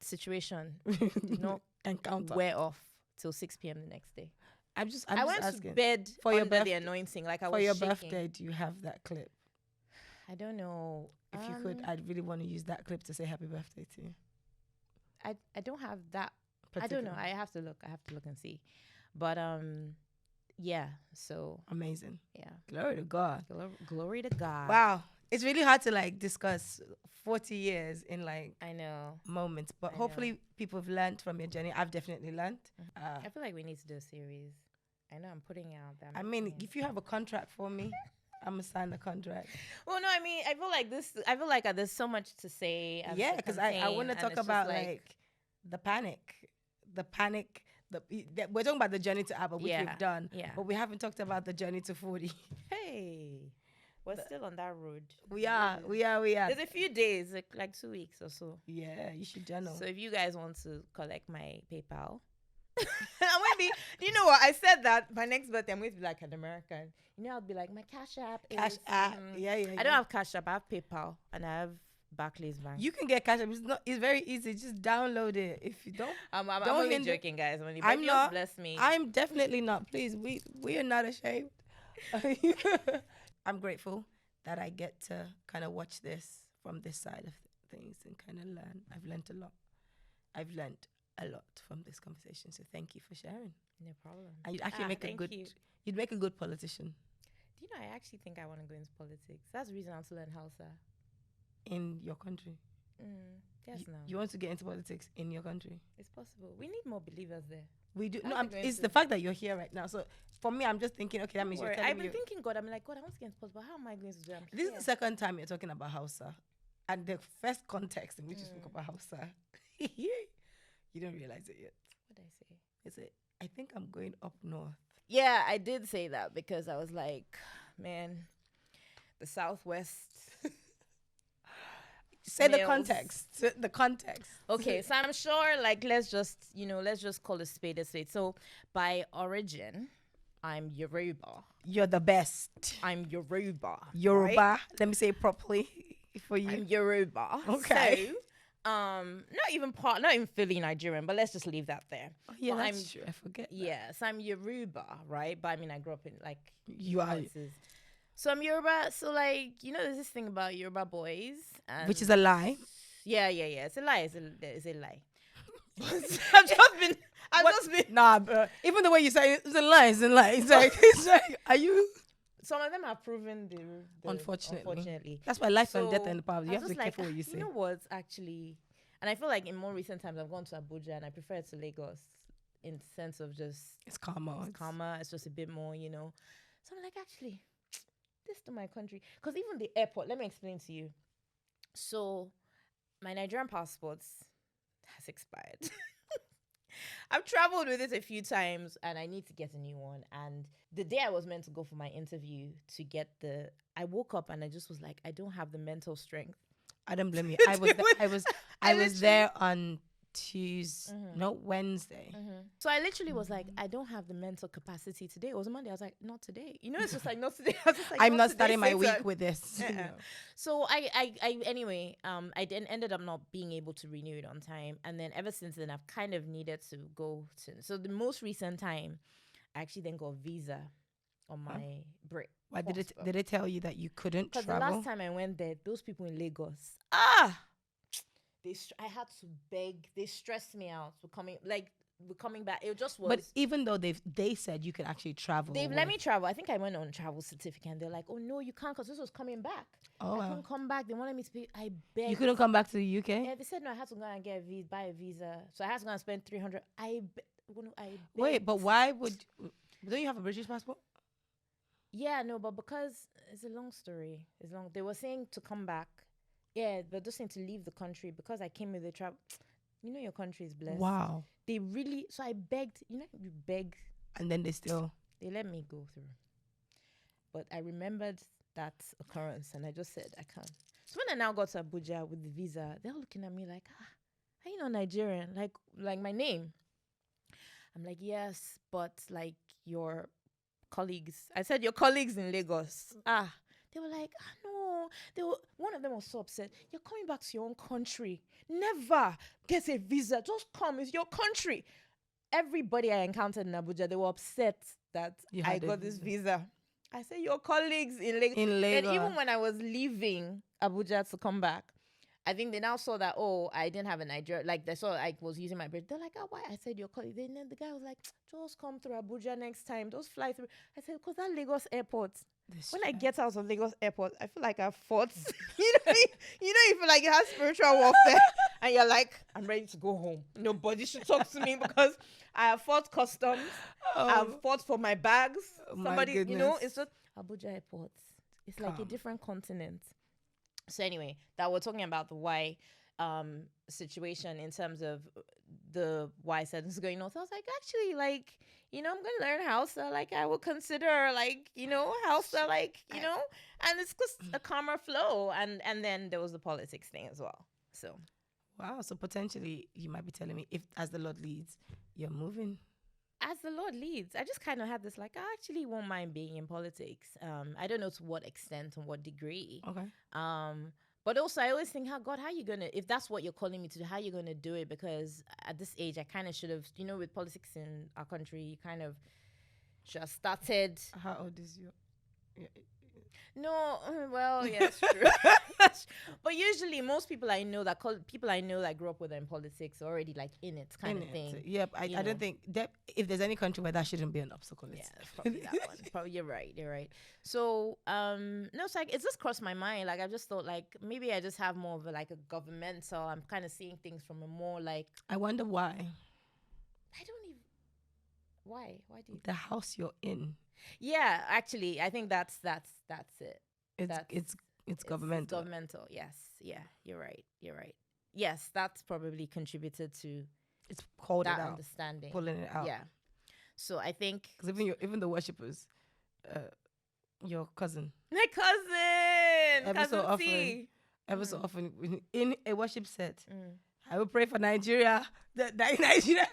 Speaker 2: situation did not
Speaker 1: encounter.
Speaker 2: wear off till 6 p.m. the next day.
Speaker 1: I'm
Speaker 2: I
Speaker 1: just
Speaker 2: went
Speaker 1: asking.
Speaker 2: to bed
Speaker 1: For your
Speaker 2: under the
Speaker 1: birthday-
Speaker 2: anointing, like I
Speaker 1: For
Speaker 2: was
Speaker 1: your
Speaker 2: shaking.
Speaker 1: birthday, do you have that clip?
Speaker 2: I don't know.
Speaker 1: If you could, I'd really want to use that clip to say happy birthday to you.
Speaker 2: I don't have that. I don't know. I have to look and see. But yeah. So
Speaker 1: Amazing.
Speaker 2: yeah.
Speaker 1: Glory to God.
Speaker 2: Glory to God.
Speaker 1: Wow. It's really hard to like discuss 40 years in like
Speaker 2: I know.
Speaker 1: moments, but
Speaker 2: I
Speaker 1: hopefully people have learned from your journey. I've definitely learned.
Speaker 2: I feel like we need to do a series. I know I'm putting out that.
Speaker 1: I mean, if you have a contract for me, I'm gonna sign the contract.
Speaker 2: Well, no, I mean, I feel like this. I feel like there's so much to say. And
Speaker 1: Yeah,
Speaker 2: to
Speaker 1: because I
Speaker 2: contain,
Speaker 1: want to
Speaker 2: and
Speaker 1: talk
Speaker 2: it's just
Speaker 1: about like the panic. We're talking about the journey to Abba, which we've done.
Speaker 2: Yeah.
Speaker 1: But we haven't talked about the journey to 40.
Speaker 2: Hey, we're still on that road.
Speaker 1: We are.
Speaker 2: There's a few days, like 2 weeks or so.
Speaker 1: Yeah, you should journal.
Speaker 2: So if you guys want to collect my PayPal, I'm gonna be. You know what? I said that my next birthday I'm going to be like an American. You know, I'll be like my Cash App.
Speaker 1: Cash App. Yeah.
Speaker 2: I don't have Cash App. I have PayPal and I have Barclays Bank.
Speaker 1: You can get Cash App. It's very easy. Just download it. If you don't,
Speaker 2: I'm
Speaker 1: don't
Speaker 2: only
Speaker 1: hinder-
Speaker 2: joking, guys.
Speaker 1: I'm not.
Speaker 2: Bless me.
Speaker 1: I'm definitely not. Please, we are not ashamed. I'm grateful that I get to kind of watch this from this side of things and kind of learn. I've learned a lot. I've learned a lot from this conversation. So thank you for sharing.
Speaker 2: No problem.
Speaker 1: And you'd actually make a good. You'd make a good politician.
Speaker 2: Do you know? I actually think I want to go into politics. That's the reason I want to learn Hausa.
Speaker 1: In your country.
Speaker 2: Yes, no.
Speaker 1: You want to get into politics in your country?
Speaker 2: It's possible. We need more believers there.
Speaker 1: We do. No, it's the fact that you're here right now. So for me, I'm just thinking, okay, that means you're telling me.
Speaker 2: I've been thinking, God, I'm like, God, I want to get into politics, but how am I going to do it?
Speaker 1: This is the second time you're talking about Hausa. And the first context in which you spoke about Hausa, you don't realize it yet.
Speaker 2: What did I say?
Speaker 1: Is it? I think I'm going up north.
Speaker 2: Yeah, I did say that because I was like, man, the Southwest.
Speaker 1: Say the context. The context.
Speaker 2: Okay, so I'm sure, like, let's just call a spade a spade. So, by origin, I'm Yoruba.
Speaker 1: You're the best.
Speaker 2: I'm Yoruba.
Speaker 1: Yoruba.
Speaker 2: Right?
Speaker 1: Let me say it properly for you.
Speaker 2: I'm Yoruba.
Speaker 1: Okay.
Speaker 2: So, not even fully Nigerian, but let's just leave that there.
Speaker 1: Oh, yeah,
Speaker 2: but
Speaker 1: that's true. I forget.
Speaker 2: Yes, I'm Yoruba, right? But I mean, I grew up in like
Speaker 1: you are.
Speaker 2: So I'm Yoruba. So like, there's this thing about Yoruba boys,
Speaker 1: which is a lie.
Speaker 2: Yeah. It's a lie. It's a lie. I've just been.
Speaker 1: Nah, bro. Even the way you say it's a lie. It's a lie. It's like, are you?
Speaker 2: Some of them have proven the
Speaker 1: unfortunately. That's why life and death and the power. You have to be careful what you say.
Speaker 2: You know what's actually, and I feel like in more recent times I've gone to Abuja and I prefer it to Lagos in the sense of just
Speaker 1: it's calmer.
Speaker 2: It's calmer. It's just a bit more, So I'm like, actually, this to my country, because even the airport. Let me explain to you. So my Nigerian passport has expired. I've traveled with it a few times and I need to get a new one. And the day I was meant to go for my interview I woke up and I just was like, I don't have the mental strength.
Speaker 1: I don't blame you. I was there on Tuesday, not Wednesday.
Speaker 2: So I literally was like, I don't have the mental capacity today. It was Monday. I was like, not today. It's just like, not today. I was just like,
Speaker 1: I'm not starting my week with this.
Speaker 2: So I anyway, I then ended up not being able to renew it on time. And then ever since then, I've kind of needed to go to. So the most recent time, I actually then got a visa on my break.
Speaker 1: Why did they tell you that you couldn't travel?
Speaker 2: Because the last time I went there, those people in Lagos, I had to beg. They stressed me out. We're coming back. It just was.
Speaker 1: But even though they said you could actually travel,
Speaker 2: they've let me travel. I think I went on travel certificate, and they're like, "Oh no, you can't, because this was coming back." I couldn't come back. They wanted me to pay. I begged.
Speaker 1: You couldn't come back to the UK.
Speaker 2: Yeah, they said no. I had to go and buy a visa. So I had to go and spend 300.
Speaker 1: Wait, but why would? Don't you have a British passport?
Speaker 2: Yeah, no, but because it's a long story. It's long. They were saying to come back. Yeah, but just saying to leave the country because I came with the travel. Your country is blessed.
Speaker 1: Wow.
Speaker 2: They really. So I begged. You beg.
Speaker 1: And then they
Speaker 2: let me go through. But I remembered that occurrence and I just said I can't. So when I now got to Abuja with the visa, they're looking at me like, are you not Nigerian? Like my name. I'm like, yes, but like your colleagues. I said your colleagues in Lagos. They were like, no. One of them was so upset. You're coming back to your own country. Never get a visa. Just come. It's your country. Everybody I encountered in Abuja, they were upset that I got this visa. I said, your colleagues in Lagos. And even when I was leaving Abuja to come back, I think they now saw that, I didn't have a Nigeria. Like, they saw I was using my bridge. They're like, why? I said, your colleague. Then the guy was like, just come through Abuja next time. Just fly through. I said, because that Lagos airport, when I get out of Lagos airport, I feel like I've fought. you feel like you have spiritual warfare. And you're like, I'm ready to go home. Nobody should talk to me because I have fought customs. I've fought for my bags. Somebody, it's just Abuja airport. It's like a different continent. So anyway, that we're talking about the why situation in terms of the why sentence going north. I was like, actually, like, I'm going to learn Hausa. Like, I will consider, like, Hausa, like, and it's just a calmer flow. And then there was the politics thing as well. So.
Speaker 1: Wow. So potentially you might be telling me if, as the Lord leads, you're moving.
Speaker 2: As the Lord leads, I just kind of had this, like, I actually won't mind being in politics. I don't know to what extent and what degree.
Speaker 1: Okay.
Speaker 2: But also, I always think, God, how are you going to, if that's what you're calling me to do, how are you going to do it? Because at this age, I kind of should have, with politics in our country, you kind of should have started.
Speaker 1: How old is you?
Speaker 2: No, well, yeah, that's true. But usually, most people I know that grew up with in politics are already like in it kind of thing.
Speaker 1: Yep, I don't think that if there's any country where that shouldn't be an obstacle.
Speaker 2: Yeah, probably that one. Probably you're right. So, no, it's like it's just crossed my mind. Like I just thought, like maybe I just have more of a governmental. I'm kind of seeing things from a more like.
Speaker 1: I wonder why.
Speaker 2: I don't even. Why? Why do you?
Speaker 1: The house you're in.
Speaker 2: Yeah, actually, I think that's it.
Speaker 1: It's governmental.
Speaker 2: It's governmental. Yes. Yeah, you're right. Yes, that's probably contributed to
Speaker 1: it's called
Speaker 2: that
Speaker 1: it out,
Speaker 2: understanding,
Speaker 1: pulling it out.
Speaker 2: Yeah. So I think
Speaker 1: because even the worshippers, your cousin,
Speaker 2: my cousin,
Speaker 1: ever so often in a worship set, I will pray for Nigeria. Nigeria.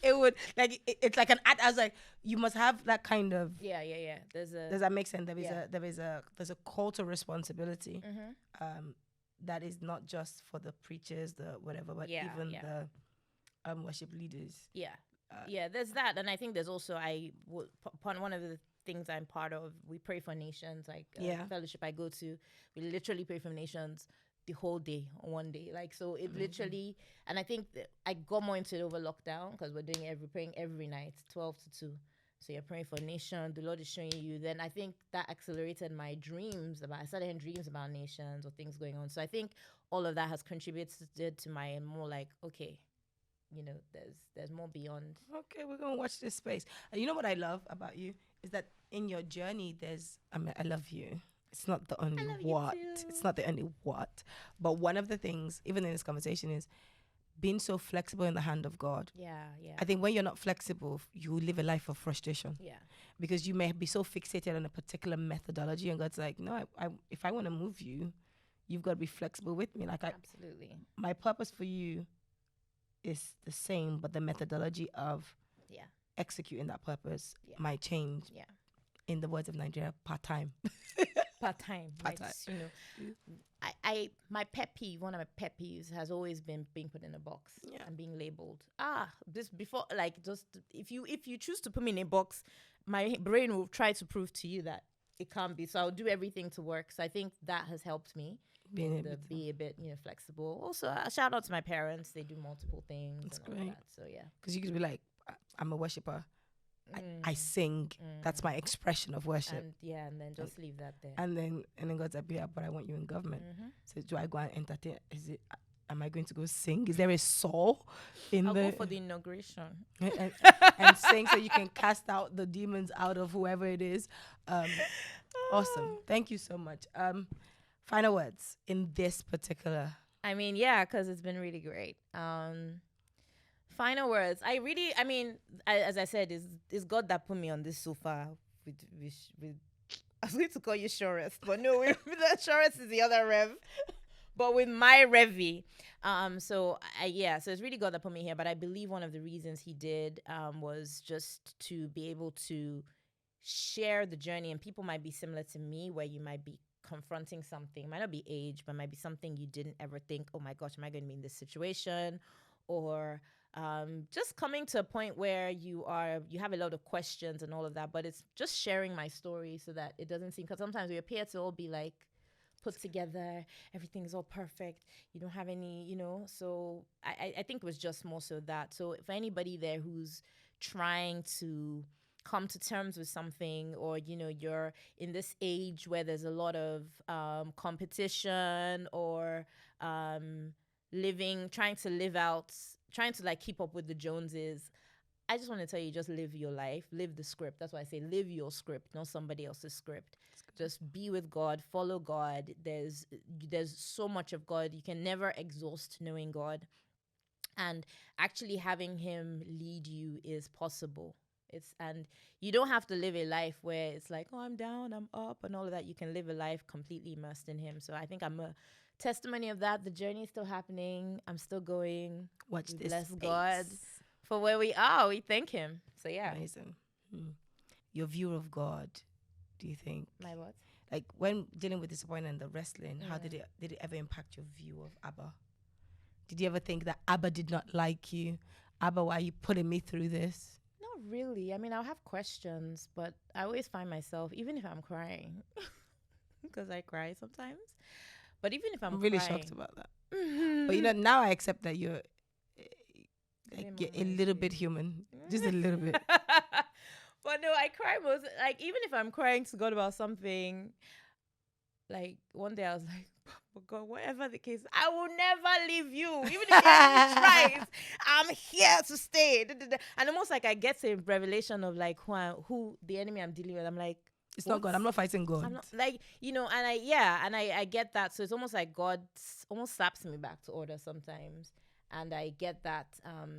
Speaker 1: It would it's like an act. I was like, you must have that kind of
Speaker 2: Does
Speaker 1: that make sense? There's a call to responsibility. That is not just for the preachers, the whatever, but even the worship leaders.
Speaker 2: There's that, and I think there's also one of the things I'm part of. We pray for nations, fellowship I go to. We literally pray for nations the whole day on one day, so it literally, and I think I got more into it over lockdown because we're doing praying every night 12 to 2, so you're praying for nation, the Lord is showing you. Then I think that accelerated my dreams I started having dreams about nations or things going on. So I think all of that has contributed to my more okay, there's more beyond.
Speaker 1: Okay, we're gonna watch this space. And you know what I love about you is that in your journey I love you. It's not the only what. It's not the only what. But one of the things, even in this conversation, is being so flexible in the hand of God.
Speaker 2: Yeah.
Speaker 1: I think when you're not flexible, you live a life of frustration.
Speaker 2: Yeah. Because
Speaker 1: you may be so fixated on a particular methodology, and God's like, no, if I want to move you, you've got to be flexible with me.
Speaker 2: Absolutely.
Speaker 1: My purpose for you is the same, but the methodology of executing that purpose might change. Yeah. In the words of Nigeria, part-time.
Speaker 2: Part-time. My pet peeve, one of my pet peeves has always been being put in a box and being labeled. This before, just if you choose to put me in a box, my brain will try to prove to you that it can't be. So I'll do everything to work. So I think that has helped me be a bit, flexible. Also, a shout out to my parents. They do multiple things. That's great. All that, so yeah.
Speaker 1: Because you could be like, I'm a worshiper. I sing. That's my expression of worship.
Speaker 2: And then just leave that there.
Speaker 1: And then God's like, but I want you in government. So do I go and entertain? Am I going to go sing? Is there a soul in
Speaker 2: I'll go for the inauguration
Speaker 1: and sing so you can cast out the demons out of whoever it is. Awesome. Thank you so much. Final words in this particular.
Speaker 2: Because it's been really great. Final words. As I said, it's God that put me on this sofa with I was going to call you Shorest, but no, the Shorest is the other Rev. But with my Revy. So it's really God that put me here. But I believe one of the reasons he did was just to be able to share the journey, and people might be similar to me, where you might be confronting something. It might not be age, but might be something you didn't ever think, oh my gosh, am I going to be in this situation? Or just coming to a point where you have a lot of questions and all of that. But it's just sharing my story so that it doesn't seem, because sometimes we appear to all be like put together, everything's all perfect, you don't have any, so I think it was just more so that. So if anybody there who's trying to come to terms with something, or you're in this age where there's a lot of competition, or trying to like keep up with the Joneses, I just want to tell you, just live your life, live the script. That's why I say live your script, not somebody else's script. Just be with God, follow God. There's so much of God. You can never exhaust knowing God, and actually having him lead you is possible. And you don't have to live a life where it's like, oh, I'm down, I'm up, and all of that. You can live a life completely immersed in him. So I think I'm a testimony of that. The journey is still happening. I'm still going.
Speaker 1: Watch this.
Speaker 2: Bless God for where we are. We thank him. So yeah.
Speaker 1: Amazing. Your view of God, do you think?
Speaker 2: My what?
Speaker 1: Like when dealing with disappointment and the wrestling, how did it ever impact your view of Abba? Did you ever think that Abba did not like you? Abba, why are you putting me through this?
Speaker 2: Not really. I mean, I'll have questions, but I always find myself, even if I'm crying, because I cry sometimes, but even if I'm
Speaker 1: really
Speaker 2: crying,
Speaker 1: shocked about that. But now I accept that you're you're a little bit human, just a little bit.
Speaker 2: But no, I cry most, like, even if I'm crying to God about something, like one day I was like, oh God, whatever the case, I will never leave you. Even if the enemy tries, I'm here to stay. And almost like I get a revelation of like who the enemy I'm dealing with. I'm like,
Speaker 1: it's not God. I'm not fighting God.
Speaker 2: I'm not, like, and I get that. So it's almost like God almost slaps me back to order sometimes. And I get that.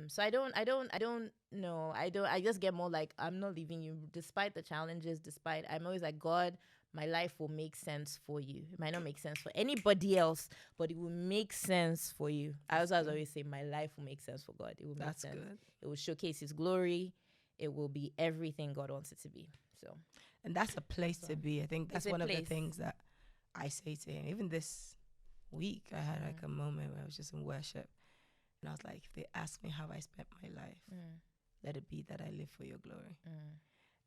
Speaker 2: So I don't know. I just get more like, I'm not leaving you despite the challenges, I'm always like, God, my life will make sense for you. It might not make sense for anybody else, but it will make sense for you. I always say, my life will make sense for God. It will make sense. Good. It will showcase his glory. It will be everything God wants it to be. So,
Speaker 1: and that's a place to be. I think that's one of the things that I say to him. Even this week, I had like a moment where I was just in worship. And I was like, if they ask me how I spent my life, let it be that I live for your glory.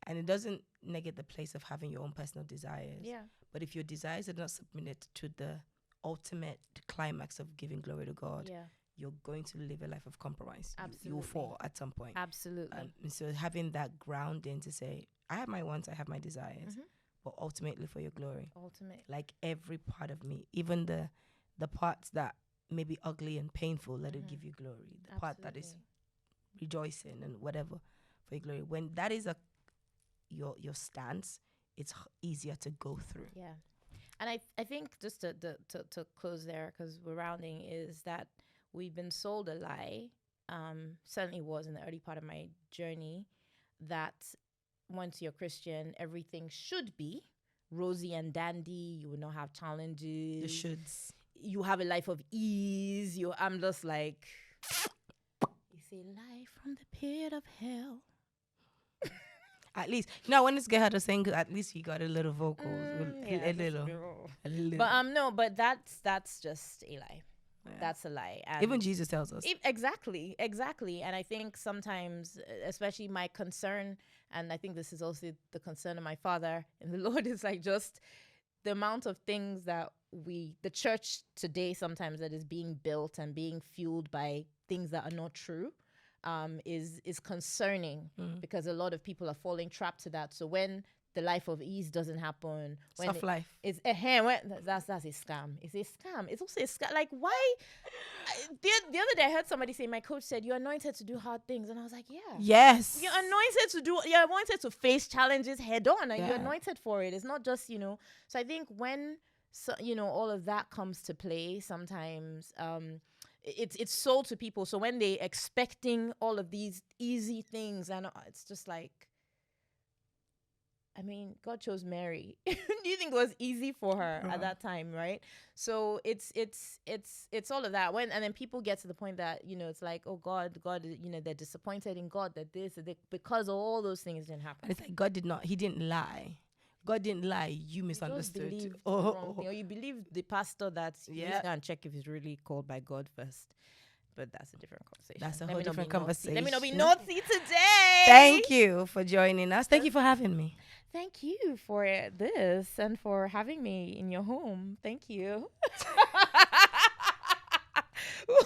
Speaker 1: And it doesn't negate the place of having your own personal desires. Yeah. But if your desires are not submitted to the ultimate climax of giving glory to God, you're going to live a life of compromise. Absolutely. You will fall at some point.
Speaker 2: Absolutely.
Speaker 1: And so having that grounding to say, I have my wants, I have my desires, but ultimately for your glory. Ultimately. Like every part of me, even the parts that may be ugly and painful, let it give you glory. The part that is rejoicing and whatever for your glory. When that is your stance, it's easier to go through.
Speaker 2: Yeah. And I think just to close there, because we're rounding, is that we've been sold a lie, certainly was in the early part of my journey, that once you're Christian, everything should be rosy and dandy. You will not have challenges.
Speaker 1: The shoulds.
Speaker 2: You have a life of ease. I'm just like, you say life from the pit of hell.
Speaker 1: At least, when this girl had to sing, at least you got a little vocals, a little.
Speaker 2: But no, but that's just a lie. Yeah. That's a lie. And
Speaker 1: even Jesus tells us.
Speaker 2: Exactly. And I think sometimes, especially my concern, and I think this is also the concern of my father and the Lord, is like just the amount of things that the church today sometimes that is being built and being fueled by things that are not true, is concerning, because a lot of people are falling trapped to that. So when the life of ease doesn't happen, when
Speaker 1: soft life,
Speaker 2: it's that's a scam. It's a scam. It's also a scam. Like, why? The other day I heard somebody say, my coach said, you're anointed to do hard things, and I was like, yeah,
Speaker 1: yes,
Speaker 2: you're anointed to face challenges head on, and you're anointed for it. It's not just So I think when all of that comes to play, sometimes it's sold to people. So when they expecting all of these easy things, and it's just like, I mean, God chose Mary. Do you think it was easy for her at that time, right? So it's all of that. And then people get to the point that, you know, it's like, oh God, you know, they're disappointed in God that because all those things didn't happen.
Speaker 1: And it's like he didn't lie. God didn't lie. You misunderstood.
Speaker 2: The wrong thing. Or you believe the pastor that you
Speaker 1: Yeah.
Speaker 2: can't check if he's really called by God first. But that's a different conversation.
Speaker 1: That's a whole different conversation.
Speaker 2: Let me not be naughty today.
Speaker 1: Thank you for joining us. Thank you for having me.
Speaker 2: Thank you for this and for having me in your home. Thank you.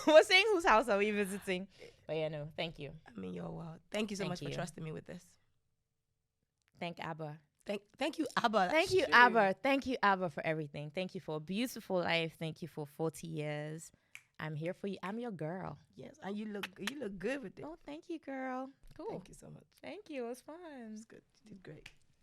Speaker 2: We're saying whose house are we visiting? But yeah, no, thank you.
Speaker 1: I mean, you're wild. Thank you so much for trusting me with this.
Speaker 2: Thank Abba.
Speaker 1: Thank you, Abba.
Speaker 2: Thank you, Abba. Thank you, Abba, for everything. Thank you for a beautiful life. Thank you for 40 years. I'm here for you. I'm your girl.
Speaker 1: Yes, and you look good with it.
Speaker 2: Oh, thank you, girl. Cool.
Speaker 1: Thank you so much.
Speaker 2: Thank you. It was fun.
Speaker 1: It's good. You did great.